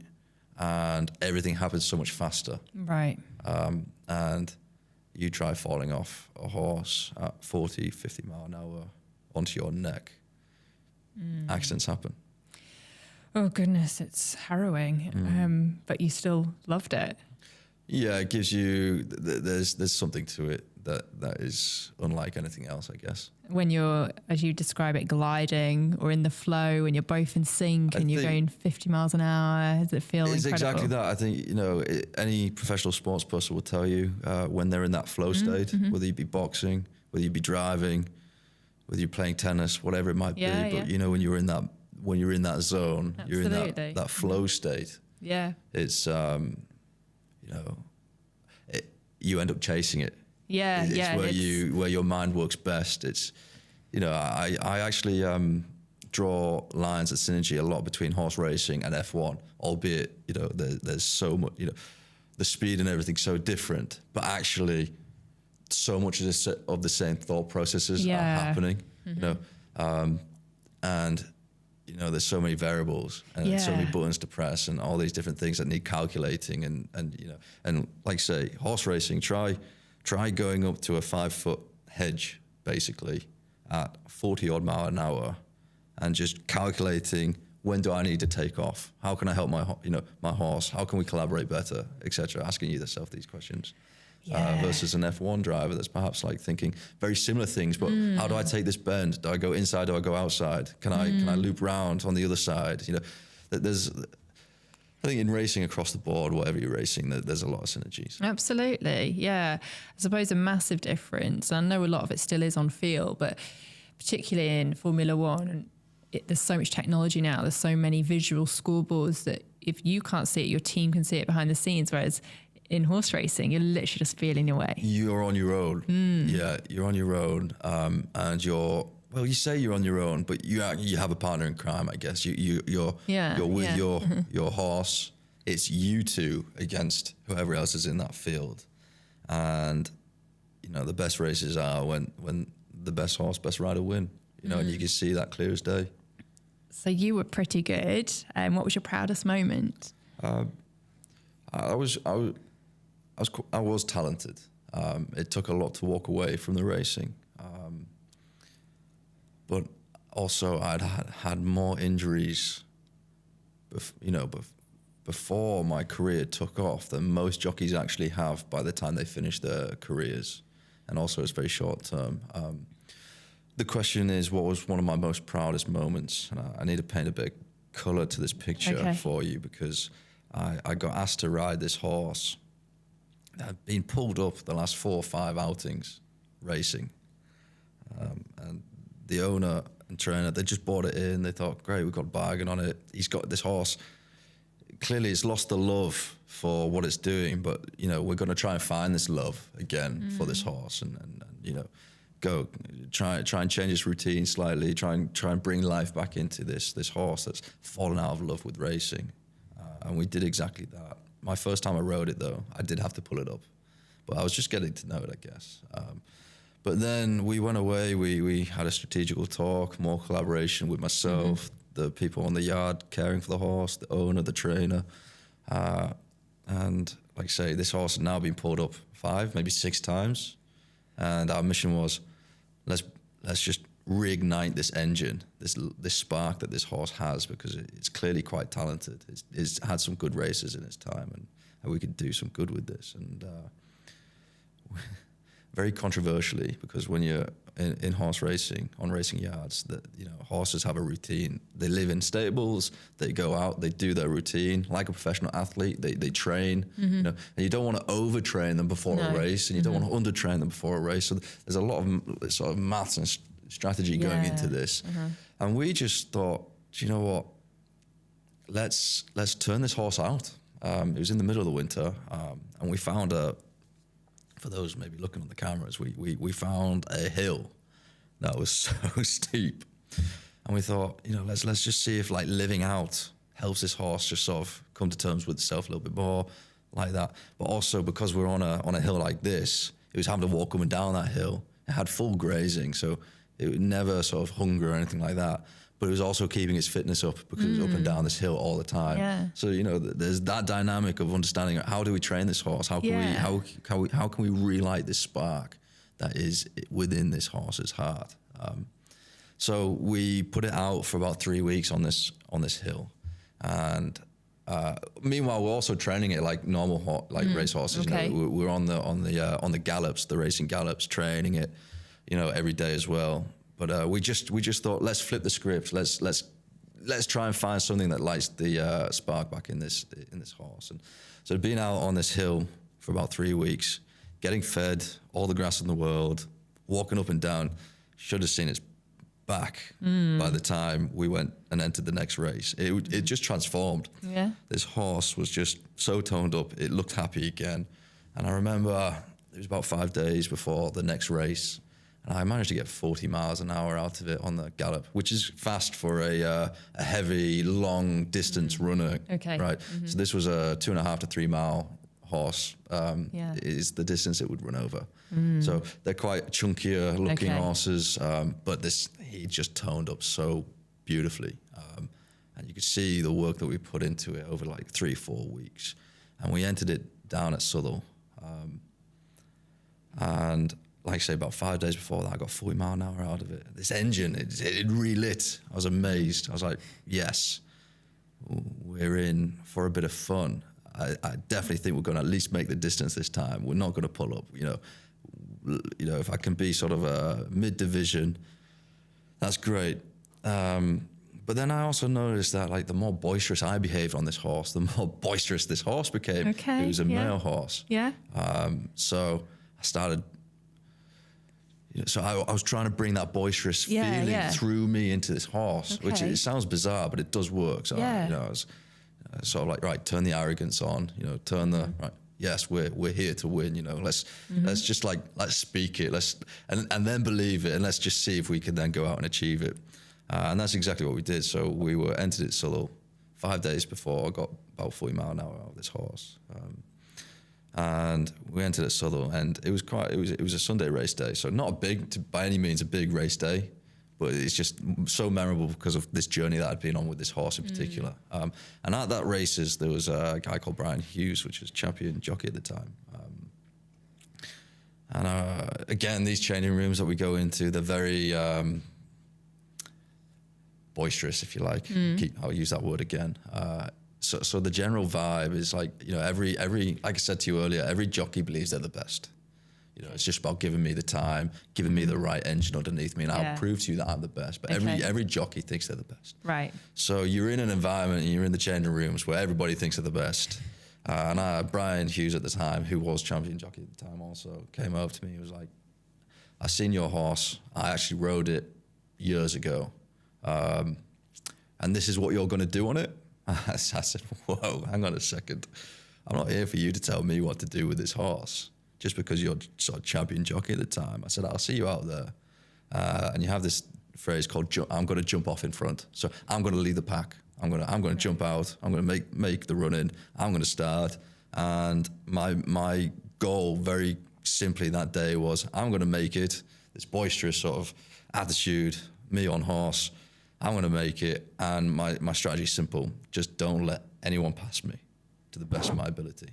and everything happens so much faster. Right. And you try falling off a horse at 40, 50 mile an hour onto your neck. Accidents happen. Oh goodness, it's harrowing. But you still loved it. Yeah, it gives you, there's something to it that is unlike anything else, I guess. When you're, as you describe it, gliding or in the flow, when you're both in sync and you're going 50 miles an hour, does it feel it's incredible? Exactly that. I think, any professional sports person will tell you when they're in that flow state, whether you be boxing, whether you be driving, whether you're playing tennis, whatever it might be. But, when you're in that zone, you're in that flow state. Yeah. It's, you end up chasing it. Yeah, it's where your mind works best. It's, I actually draw lines of synergy a lot between horse racing and F1, albeit, there's so much, the speed and everything's so different, but actually so much of the same thought processes are happening, and, there's so many variables and so many buttons to press and all these different things that need calculating and like say horse racing, try going up to a 5-foot hedge, basically, at 40 odd mile an hour, and just calculating when do I need to take off? How can I help my horse? How can we collaborate better, etc. Asking yourself these questions. Versus an F1 driver that's perhaps like thinking very similar things, but how do I take this bend? Do I go inside? Do I go outside? Can I loop round on the other side? I think in racing across the board, whatever you're racing, there's a lot of synergies. Absolutely, yeah. I suppose a massive difference, and I know a lot of it still is on field, but particularly in Formula One, and there's so much technology now, there's so many visual scoreboards that if you can't see it, your team can see it behind the scenes, whereas in horse racing, you're literally just feeling your way. You're on your own. Yeah, you're on your own, and you say you're on your own, but you have a partner in crime, I guess. You're with your horse. It's you two against whoever else is in that field, and the best races are when the best horse, best rider win. And you can see that clear as day. So you were pretty good. What was your proudest moment? I was talented. It took a lot to walk away from the racing. But also I'd had more injuries, before my career took off than most jockeys actually have by the time they finish their careers. And also it's very short term. The question is, what was one of my most proudest moments? And I need to paint a bit of colour to this picture for you, because I got asked to ride this horse that had been pulled up the last 4 or 5 outings racing. And the owner and trainer, they just bought it in. They thought, great, we've got a bargain on it. He's got this horse. Clearly, it's lost the love for what it's doing, but, we're going to try and find this love again for this horse and go try and change its routine slightly, try and bring life back into this horse that's fallen out of love with racing. And we did exactly that. My first time I rode it, though, I did have to pull it up. But I was just getting to know it, I guess. But then we went away. We had a strategical talk, more collaboration with myself, the people on the yard caring for the horse, the owner, the trainer. And like I say, this horse had now been pulled up 5, maybe 6 times. And our mission was, let's just reignite this engine, this spark that this horse has, because it's clearly quite talented. It's had some good races in its time, and we could do some good with this. And very controversially, because when you're in horse racing, on racing yards, that horses have a routine. They live in stables, they go out, they do their routine like a professional athlete. They train, and you don't want to overtrain them before a race, and you don't want to undertrain them before a race. So there's a lot of sort of maths and strategy going into this. And we just thought, do you know what? Let's turn this horse out. It was in the middle of the winter, and we found for those maybe looking on the cameras, we found a hill that was so steep, and we thought, let's just see if like living out helps this horse just sort of come to terms with itself a little bit more, like that. But also because we're on a hill like this, it was having to walk up and down that hill. It had full grazing, so it would never sort of hunger or anything like that. But it was also keeping its fitness up because it was up and down this hill all the time. Yeah. So there's that dynamic of understanding how do we train this horse? How can we relight this spark that is within this horse's heart? So we put it out for about 3 weeks on this hill, and meanwhile we're also training it like normal race horses. Okay. We're on the gallops, the racing gallops, training it, every day as well. But we just thought, let's flip the script. Let's try and find something that lights the spark back in this horse. And so being out on this hill for about 3 weeks, getting fed all the grass in the world, walking up and down, should have seen its back by the time we went and entered the next race. It just transformed. Yeah. This horse was just so toned up. It looked happy again. And I remember it was about 5 days before the next race, and I managed to get 40 miles an hour out of it on the gallop, which is fast for a heavy, long distance runner. Okay. Right. Mm-hmm. So this was a 2.5 to 3 mile horse. Is the distance it would run over. So they're quite chunkier looking horses, but he just toned up so beautifully. And you could see the work that we put into it over like 3-4 weeks. And we entered it down at Southwell. And like I say, about 5 days before that, I got 40 mile an hour out of it. This engine, it relit. I was amazed. I was like, yes, we're in for a bit of fun. I definitely think we're going to at least make the distance this time. We're not going to pull up. If I can be sort of a mid-division, that's great. But then I also noticed that like the more boisterous I behaved on this horse, the more boisterous this horse became. Okay. It was a male horse. Yeah. So I started. So I was trying to bring that boisterous feeling through me into this horse, which it sounds bizarre, but it does work. So I was sort of like, right, turn the arrogance on, turn the right. Yes, we're here to win. Let's just let's speak it. And then believe it, and let's just see if we can then go out and achieve it. And that's exactly what we did. So we were entered at Southwell 5 days before I got about 40 mile an hour out of this horse. And we entered at Southwell, and it was a Sunday race day, so not by any means a big race day, but it's just so memorable because of this journey that I'd been on with this horse in particular. And at that races, there was a guy called Brian Hughes, which was champion jockey at the time. Again, these changing rooms that we go into, they're very boisterous, if you like. I'll use that word again. So the general vibe is like, every like I said to you earlier, every jockey believes they're the best. It's just about giving me the time, giving me the right engine underneath me, and I'll prove to you that I'm the best. But every jockey thinks they're the best. Right. So you're in an environment, and you're in the changing rooms where everybody thinks they're the best. And Brian Hughes at the time, who was champion jockey at the time, also came over to me. He was like, "I seen your horse. I actually rode it years ago, and this is what you're going to do on it." I said, "Whoa, hang on a second. I'm not here for you to tell me what to do with this horse, just because you're sort of champion jockey at the time." I said, "I'll see you out there." And you have this phrase called, "I'm going to jump off in front." So I'm going to lead the pack. I'm going to jump out. I'm going to make the run in. I'm going to start. And my goal, very simply that day, was I'm going to make it. This boisterous sort of attitude, me on horse. I'm going to make it, and my strategy is simple. Just don't let anyone pass me to the best of my ability.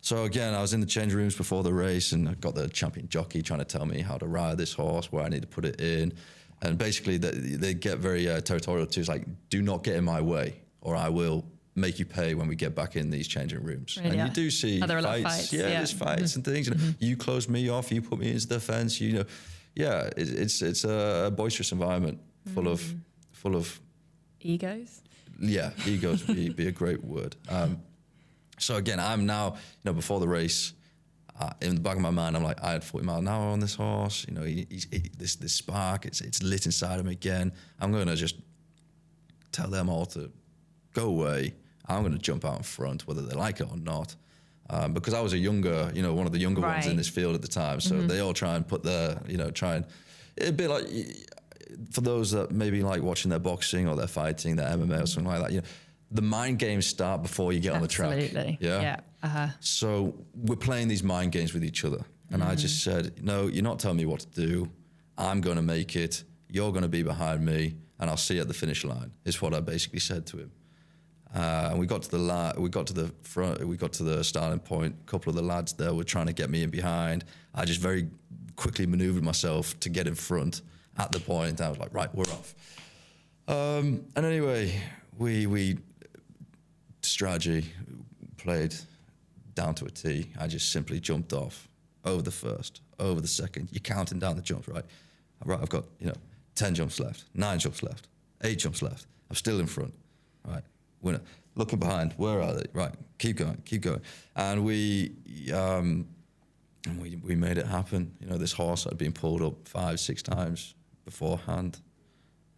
So again, I was in the change rooms before the race, and I got the champion jockey trying to tell me how to ride this horse, where I need to put it in. And basically they get very territorial too. It's like, do not get in my way, or I will make you pay when we get back in these changing rooms. Really? And you do see fights. Yeah, there's fights and things. And you close me off, you put me into the fence. You know, it's a boisterous environment full of egos. Yeah, egos be a great word. So again, I'm now, before the race, in the back of my mind, I'm like, I had 40 miles an hour on this horse. This spark, it's lit inside of me again. I'm going to just tell them all to go away. I'm going to jump out in front, whether they like it or not. Because I was one of the younger ones in this field at the time. So they all try and put it'd be like, for those that maybe like watching their boxing or their fighting, their MMA or something like that, the mind games start before you get on the track. Absolutely. Yeah. So we're playing these mind games with each other. And I just said, no, you're not telling me what to do. I'm going to make it. You're going to be behind me, and I'll see you at the finish line, is what I basically said to him. And we got to the front, we got to the starting point. A couple of the lads there were trying to get me in behind. I just very quickly maneuvered myself to get in front at the point. I was like, right, we're off. And anyway, we strategy played down to a T. I just simply jumped off over the first, over the second. You're counting down the jumps, right? Right, I've got 10 jumps left, 9 jumps left, 8 jumps left. I'm still in front, right? Winner. Looking behind, where are they? Right, keep going. And we made it happen. This horse had been pulled up 5-6 times beforehand.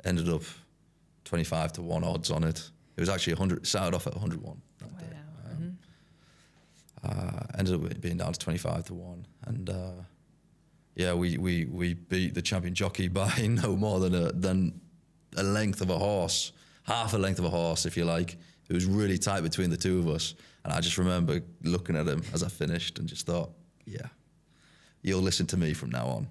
Ended up 25 to 1 odds on it. It was actually 100. Started off at 101 that day. Ended up being down to 25 to 1, and we beat the champion jockey by no more than a length of a horse, half a length of a horse, if you like. It was really tight between the two of us, and I just remember looking at him as I finished and just thought, yeah, you'll listen to me from now on,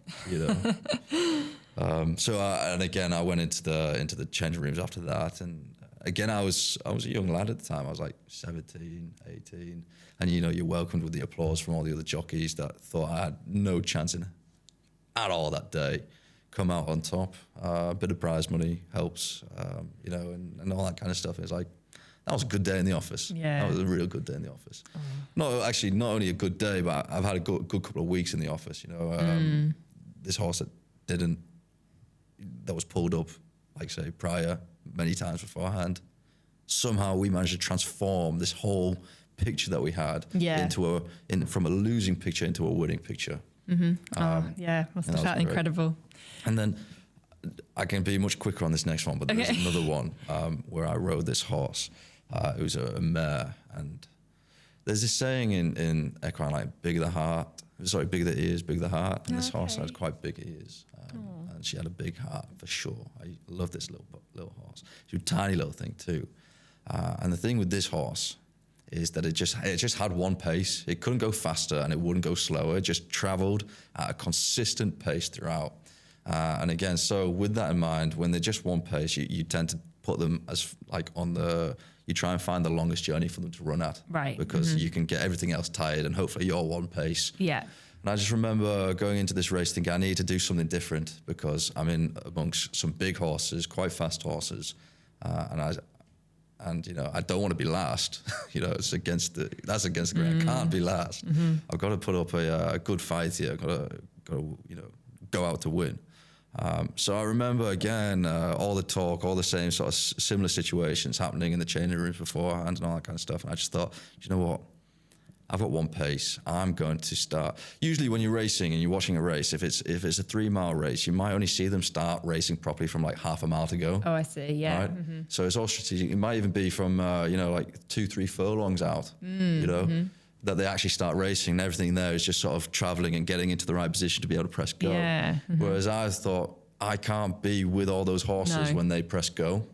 and again, I went into the changing rooms after that, and again, I was a young lad at the time. I was like 17, 18, and you're welcomed with the applause from all the other jockeys that thought I had no chance at all that day. Come out on top, a bit of prize money helps, and all that kind of stuff. It's like, that was a good day in the office. Yeah. That was a real good day in the office. Not only a good day, but I've had a good couple of weeks in the office. This horse that was pulled up, like say prior, many times beforehand. Somehow we managed to transform this whole picture that we had from a losing picture into a winning picture. Must have felt incredible. And then I can be much quicker on this next one, but there's another one where I rode this horse. It was a mare, and there's this saying in equine, like bigger the ears, bigger the heart. And this horse had quite big ears, and she had a big heart for sure. I love this little horse. She was a tiny little thing too. And the thing with this horse is that it just had one pace. It couldn't go faster and it wouldn't go slower. It just traveled at a consistent pace throughout. And again, so with that in mind, when they're just one pace, you tend to put them as like you try and find the longest journey for them to run at. Right. Because you can get everything else tired and hopefully you're one pace. Yeah. And I just remember going into this race thinking I need to do something different because I'm in amongst some big horses, quite fast horses. And I don't want to be last. That's against the grain. I can't be last. I've got to put up a good fight here. I've got to go out to win. So I remember again all the talk, all the same sort of similar situations happening in the changing rooms beforehand and all that kind of stuff. And I just thought, you know what? I've got one pace. I'm going to start. Usually when you're racing and you're watching a race, if it's a 3-mile race, you might only see them start racing properly from like half a mile to go. Oh, I see. Yeah. Right? So it's all strategic. It might even be from, like 2-3 furlongs out, that they actually start racing and everything there is just sort of traveling and getting into the right position to be able to press go. Yeah. Whereas I thought, I can't be with all those horses when they press go.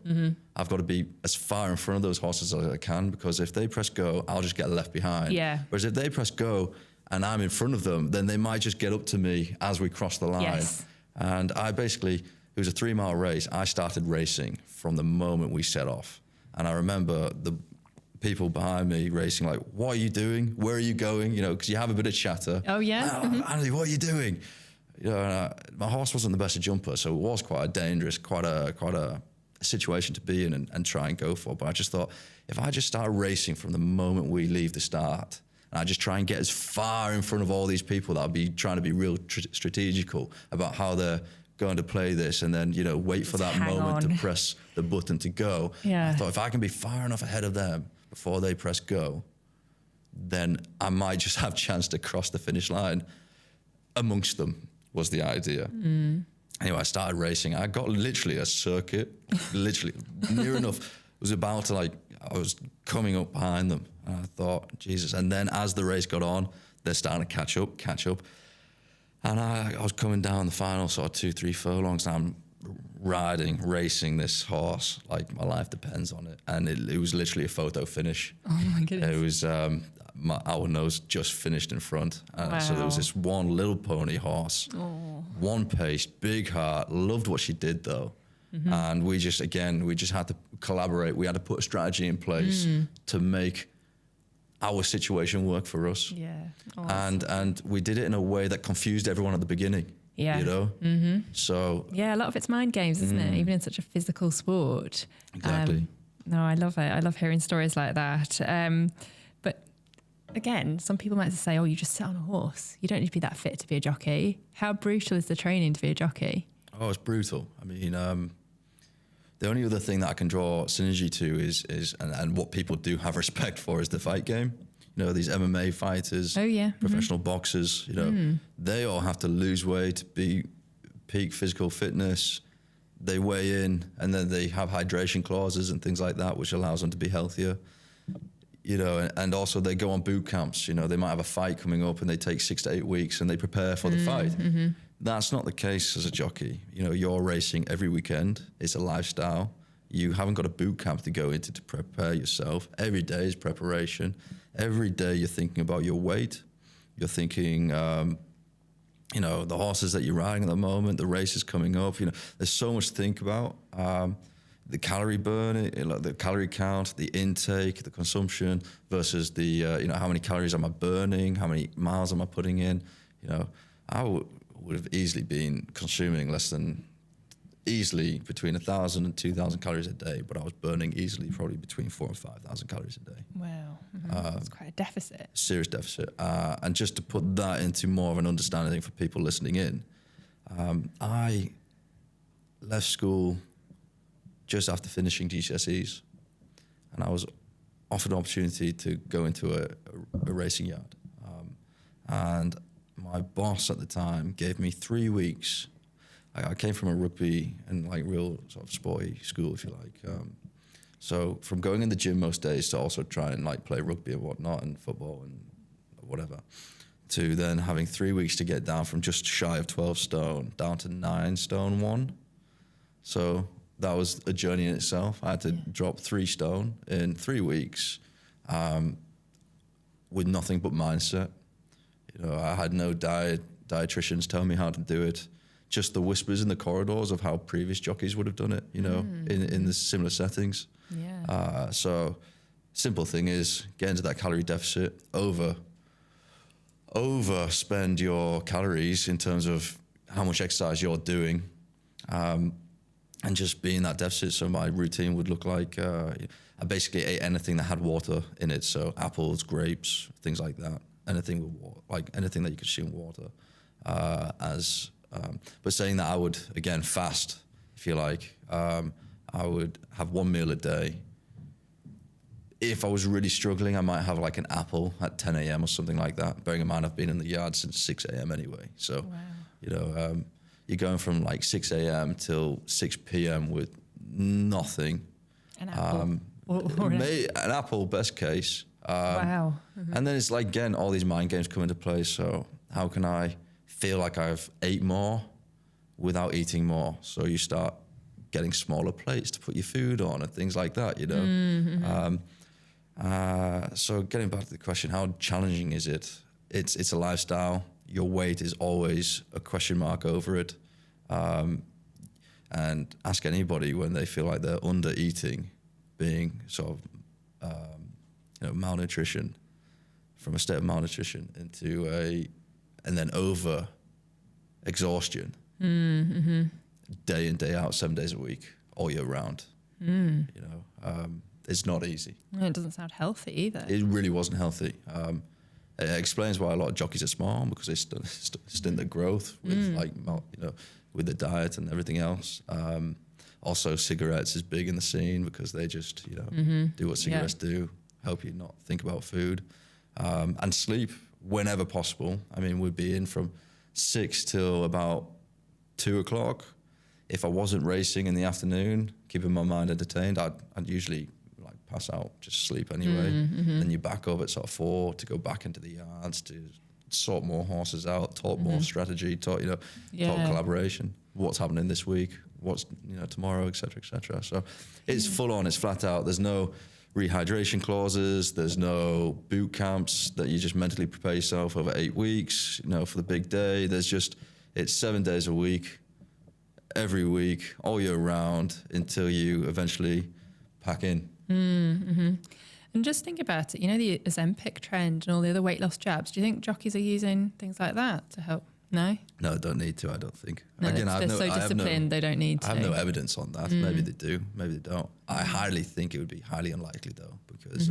I've got to be as far in front of those horses as I can because if they press go, I'll just get left behind. Yeah. Whereas if they press go and I'm in front of them, then they might just get up to me as we cross the line. Yes. And it was a 3-mile race. I started racing from the moment we set off. And I remember people behind me racing, like, what are you doing? Where are you going? You know, because you have a bit of chatter. Oh, yeah. Andy, what are you doing? You know, my horse wasn't the best jumper, so it was quite a dangerous, quite a situation to be in and try and go for. But I just thought, if I just start racing from the moment we leave the start, and I just try and get as far in front of all these people that I'll be trying to be real strategical about how they're going to play this, and then, you know, wait for that moment to press the button to go. Yeah. I thought, if I can be far enough ahead of them before they press go, then I might just have a chance to cross the finish line amongst them, was the idea. Anyway, I started racing. I got literally a circuit, literally near enough. Was about to, like, I was coming up behind them. And I thought, Jesus. And then as the race got on, they're starting to catch up. And I was coming down the final sort of 2-3 furlongs, and I'm racing this horse like my life depends on it. And it was literally a photo finish. Oh my goodness. It was our nose just finished in front. Wow. So there was this one little pony horse, one pace, big heart, loved what she did though. And we just had to collaborate. We had to put a strategy in place to make our situation work for us. Yeah. And we did it in a way that confused everyone at the beginning. Yeah. You know? So yeah, a lot of it's mind games, isn't it? Even in such a physical sport. Exactly. No, I love it. I love hearing stories like that. But again, some people might say, oh, you just sit on a horse. You don't need to be that fit to be a jockey. How brutal is the training to be a jockey? Oh, it's brutal. I mean, the only other thing that I can draw synergy to is and what people do have respect for is the fight game. You know, these MMA fighters, professional boxers, you know, they all have to lose weight, be peak physical fitness. They weigh in, and then they have hydration clauses and things like that, which allows them to be healthier. You know, and also they go on boot camps. You know, they might have a fight coming up and they take 6 to 8 weeks and they prepare for the fight. That's not the case as a jockey. You know, you're racing every weekend. It's a lifestyle. You haven't got a boot camp to go into to prepare yourself. Every day is preparation. Every day you're thinking about your weight. You're thinking, you know, the horses that you're riding at the moment, the races coming up. You know, there's so much to think about. The calorie burn, like the calorie count, the intake, the consumption versus the, you know, how many calories am I burning? How many miles am I putting in? You know, I would have easily been consuming easily between 1,000 and 2,000 calories a day, but I was burning easily probably between 4,000 and 5,000 calories a day. Wow, that's quite a deficit. Serious deficit. And just to put that into more of an understanding for people listening in, I left school just after finishing GCSEs, and I was offered an opportunity to go into a racing yard. And my boss at the time gave me 3 weeks. I came from a rugby and like real sort of sporty school, if you like. So from going in the gym most days to also try and like play rugby and whatnot and football and whatever, to then having 3 weeks to get down from just shy of 12 stone down to 9 stone 1. So that was a journey in itself. I had to drop 3 stone in 3 weeks with nothing but mindset. You know, I had no dietitians tell me how to do it. Just the whispers in the corridors of how previous jockeys would have done it, you know, in the similar settings. Yeah. So simple thing is get into that calorie deficit, overspend your calories in terms of how much exercise you're doing, and just be in that deficit. So my routine would look like I basically ate anything that had water in it. So apples, grapes, things like that. Anything with water, like anything that you consume water. But saying that, I would again fast, if you like. I would have 1 meal a day. If I was really struggling, I might have like an apple at 10 a.m. or something like that. Bearing in mind, I've been in the yard since 6 a.m. anyway. So, you know, you're going from like 6 a.m. till 6 p.m. with nothing. An apple. An apple, best case. Wow. And then it's like, again, all these mind games come into play. So how can I feel like I've ate more without eating more? So you start getting smaller plates to put your food on and things like that, you know. So getting back to the question, how challenging is it? It's a lifestyle. Your weight is always a question mark over it. And ask anybody when they feel like they're under eating, being sort of malnutrition, from a state of malnutrition into and then over exhaustion, day in, day out, 7 days a week, all year round. It's not easy. No, it doesn't sound healthy either. It really wasn't healthy. It explains why a lot of jockeys are small, because they stint their growth with with the diet and everything else. Also, cigarettes is big in the scene because they just do what cigarettes do, help you not think about food, and sleep whenever possible. I mean, we'd be in from 6 till about 2 o'clock. If I wasn't racing in the afternoon, keeping my mind entertained, I'd usually pass out, just sleep anyway. Then you back up at sort of 4 to go back into the yards to sort more horses out, talk more strategy, talk collaboration, what's happening this week, what's tomorrow, etc. So it's full on, it's flat out. There's no rehydration clauses, there's no boot camps that you just mentally prepare yourself over 8 weeks, for the big day. It's 7 days a week, every week, all year round, until you eventually pack in. And just think about it, the Ozempic trend and all the other weight loss jabs. Do you think jockeys are using things like that to help? No? No, don't need to, I don't think. No, Again, they're so disciplined, they don't need to. I have no evidence on that. Maybe they do, maybe they don't. I highly think it would be highly unlikely, though, because,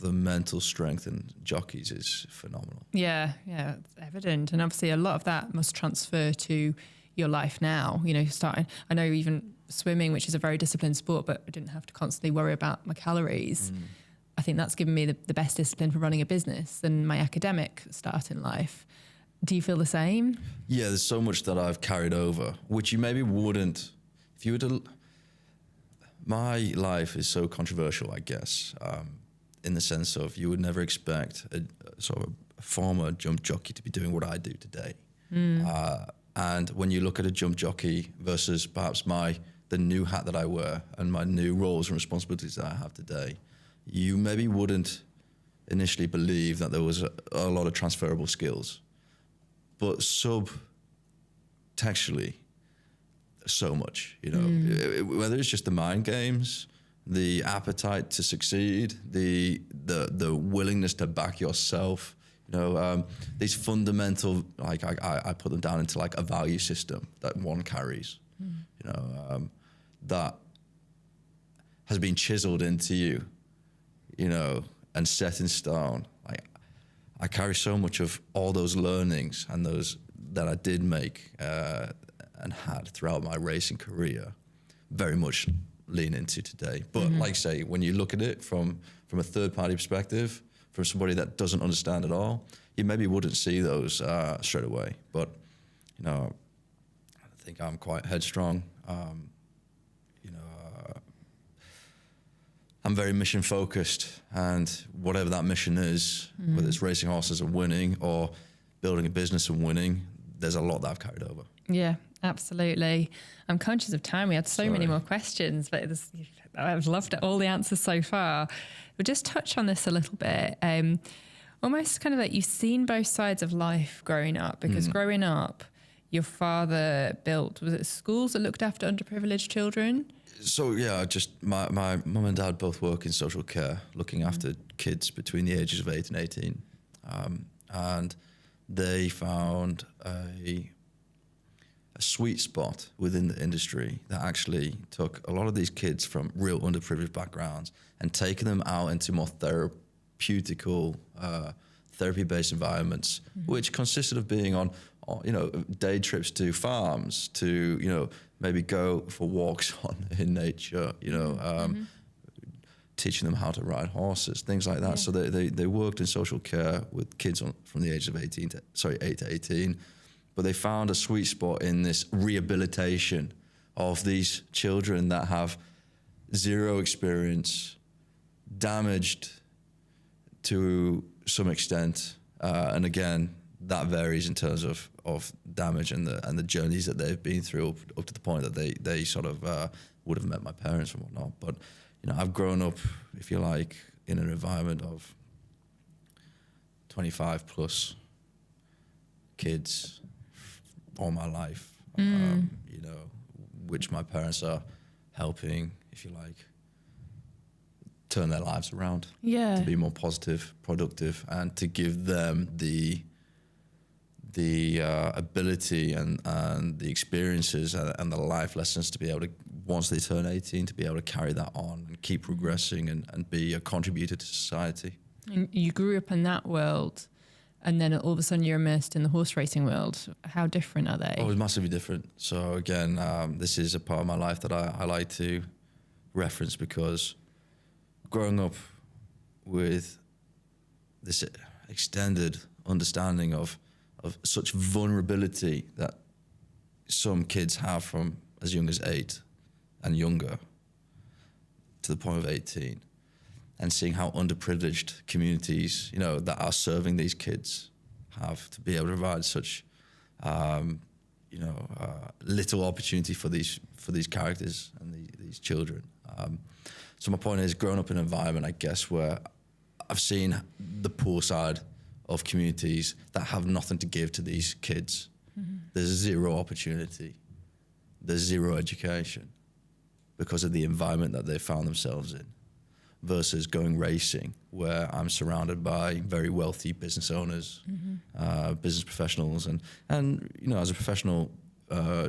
the mental strength in jockeys is phenomenal. Yeah, it's evident. And obviously a lot of that must transfer to your life now, I know even swimming, which is a very disciplined sport, but I didn't have to constantly worry about my calories. I think that's given me the best discipline for running a business than my academic start in life. Do you feel the same? Yeah, there's so much that I've carried over, which you maybe wouldn't, if you were to, my life is so controversial, I guess, in the sense of you would never expect a sort of a former jump jockey to be doing what I do today. And when you look at a jump jockey versus perhaps the new hat that I wear and my new roles and responsibilities that I have today, you maybe wouldn't initially believe that there was a lot of transferable skills. But subtextually, so much, whether it's just the mind games, the appetite to succeed, the willingness to back yourself, these fundamental, I put them down into a value system that one carries, that has been chiseled into you, and set in stone. I carry so much of all those learnings and those that I did make and had throughout my racing career, very much lean into today. But like I say, when you look at it from a third party perspective, from somebody that doesn't understand at all, you maybe wouldn't see those straight away. But, I think I'm quite headstrong. I'm very mission focused, and whatever that mission is, whether it's racing horses and winning or building a business and winning, there's a lot that I've carried over. Yeah, absolutely. I'm conscious of time. We had so many more questions, but I've loved all the answers so far. We'll just touch on this a little bit. Almost kind of like you've seen both sides of life growing up, because growing up, your father built, was it schools that looked after underprivileged children? So yeah, just my mum and dad both work in social care, looking after kids between the ages of 8 and 18. And they found a sweet spot within the industry that actually took a lot of these kids from real underprivileged backgrounds and taken them out into more therapeutical, therapy-based environments, which consisted of being on day trips to farms, to maybe go for walks in nature, teaching them how to ride horses, things like that. Yeah. So they worked in social care with kids from the age of 8 to 18, but they found a sweet spot in this rehabilitation of these children that have zero experience, damaged to some extent, and again, that varies in terms of damage and the journeys that they've been through up to the point that they sort of would have met my parents and whatnot. But I've grown up, if you like, in an environment of 25 plus kids all my life, which my parents are helping, if you like, turn their lives around, Yeah. to be more positive, productive, and to give them the ability and the experiences and the life lessons to be able to, once they turn 18, to be able to carry that on and keep progressing and be a contributor to society. And you grew up in that world, and then all of a sudden you're immersed in the horse racing world. How different are they? Oh, it's massively different. So again, this is a part of my life that I like to reference, because growing up with this extended understanding of such vulnerability that some kids have from as young as 8 and younger to the point of 18, and seeing how underprivileged communities, that are serving these kids have to be able to provide such, little opportunity for these characters and these children. So my point is, growing up in an environment, I guess, where I've seen the poor side of communities that have nothing to give to these kids. Mm-hmm. There's zero opportunity. There's zero education because of the environment that they found themselves in, versus going racing, where I'm surrounded by very wealthy business owners, mm-hmm. Business professionals, and as a professional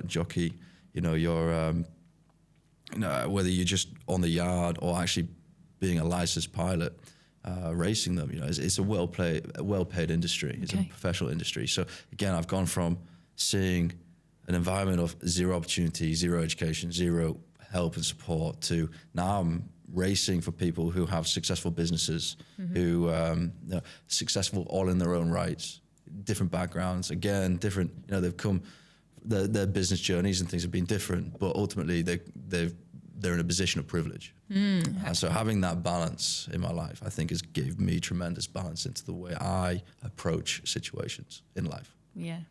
jockey, you're whether you're just on the yard or actually being a licensed pilot, racing them, it's a well-paid industry. It's a professional industry. So again, I've gone from seeing an environment of zero opportunity, zero education, zero help and support, to now I'm racing for people who have successful businesses, mm-hmm. who successful all in their own rights, different backgrounds, again, different, they've come, their business journeys and things have been different, but ultimately they're in a position of privilege. So having that balance in my life, I think, has gave me tremendous balance into the way I approach situations in life. Yeah,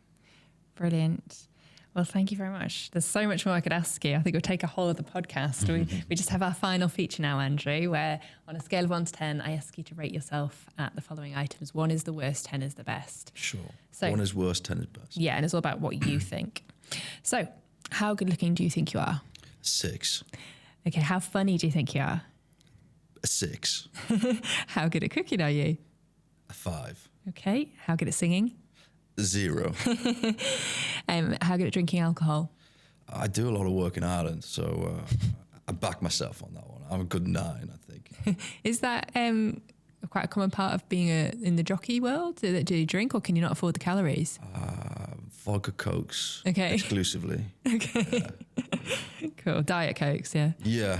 brilliant. Well, thank you very much. There's so much more I could ask you. I think we'll take a whole of the podcast. We just have our final feature now, Andrew, where on a scale of 1 to 10, I ask you to rate yourself at the following items. 1 is the worst, 10 is the best. Sure. So, 1 is worst, 10 is best. Yeah, and it's all about what you think. So, how good looking do you think you are? 6. Okay, how funny do you think you are? A 6. How good at cooking are you? A 5. Okay, how good at singing? 0. How good at drinking alcohol? I do a lot of work in Ireland, so I back myself on that one. I'm a good 9, I think. Is that quite a common part of being in the jockey world? Do you drink, or can you not afford the calories? Vodka Cokes. Okay. Exclusively. Okay. Yeah. Cool. Diet Cokes, yeah. Yeah,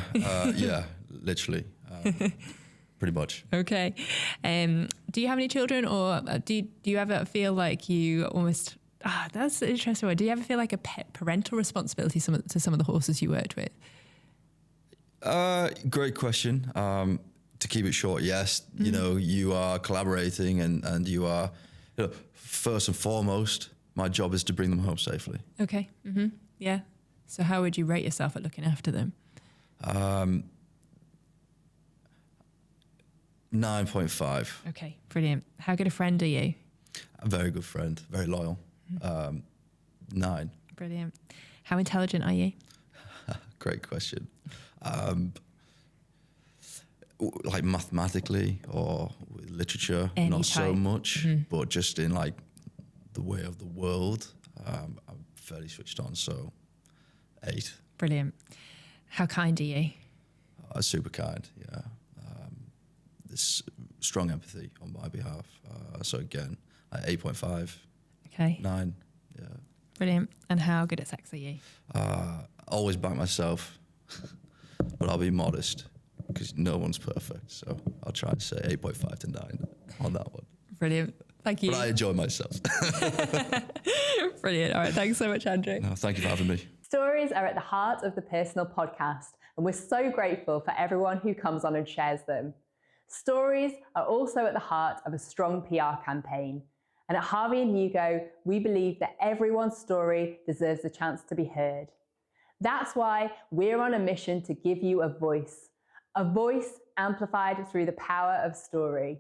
literally. Pretty much. Okay. Do you have any children, or do you ever feel like you almost... that's an interesting word. Do you ever feel like a parental responsibility to some of the horses you worked with? Great question. To keep it short, yes. Mm-hmm. You are collaborating and you are... first and foremost, my job is to bring them home safely. Okay. Mm-hmm. Yeah. So how would you rate yourself at looking after them? 9.5. Okay, brilliant. How good a friend are you? A very good friend, very loyal. 9. Brilliant. How intelligent are you? Great question. Like mathematically or with literature, Any not type. so much, but just in like the way of the world, I'm fairly switched on, so 8. Brilliant. How kind are you? Super kind, yeah. This strong empathy on my behalf. So again, 8.5. Okay. 9, yeah. Brilliant. And how good at sex are you? Always back myself, but I'll be modest because no one's perfect. So I'll try and say 8.5 to 9 on that one. Brilliant. Thank you. But I enjoy myself. Brilliant. All right. Thanks so much, Andrew. No, thank you for having me. Stories are at the heart of the PRsonal podcast, and we're so grateful for everyone who comes on and shares them. Stories are also at the heart of a strong PR campaign. And at Harvey and Hugo, we believe that everyone's story deserves a chance to be heard. That's why we're on a mission to give you a voice amplified through the power of story.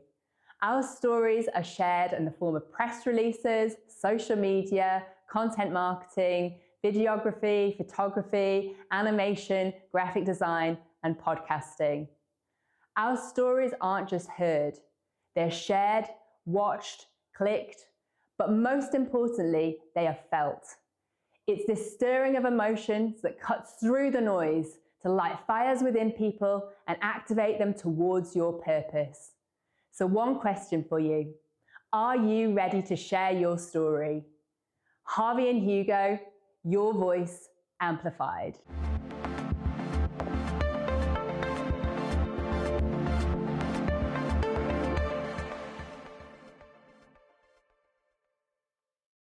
Our stories are shared in the form of press releases, social media, content marketing, videography, photography, animation, graphic design, and podcasting. Our stories aren't just heard, they're shared, watched, clicked, but most importantly, they are felt. It's this stirring of emotions that cuts through the noise to light fires within people and activate them towards your purpose. So one question for you. Are you ready to share your story? Harvey and Hugo, your voice amplified.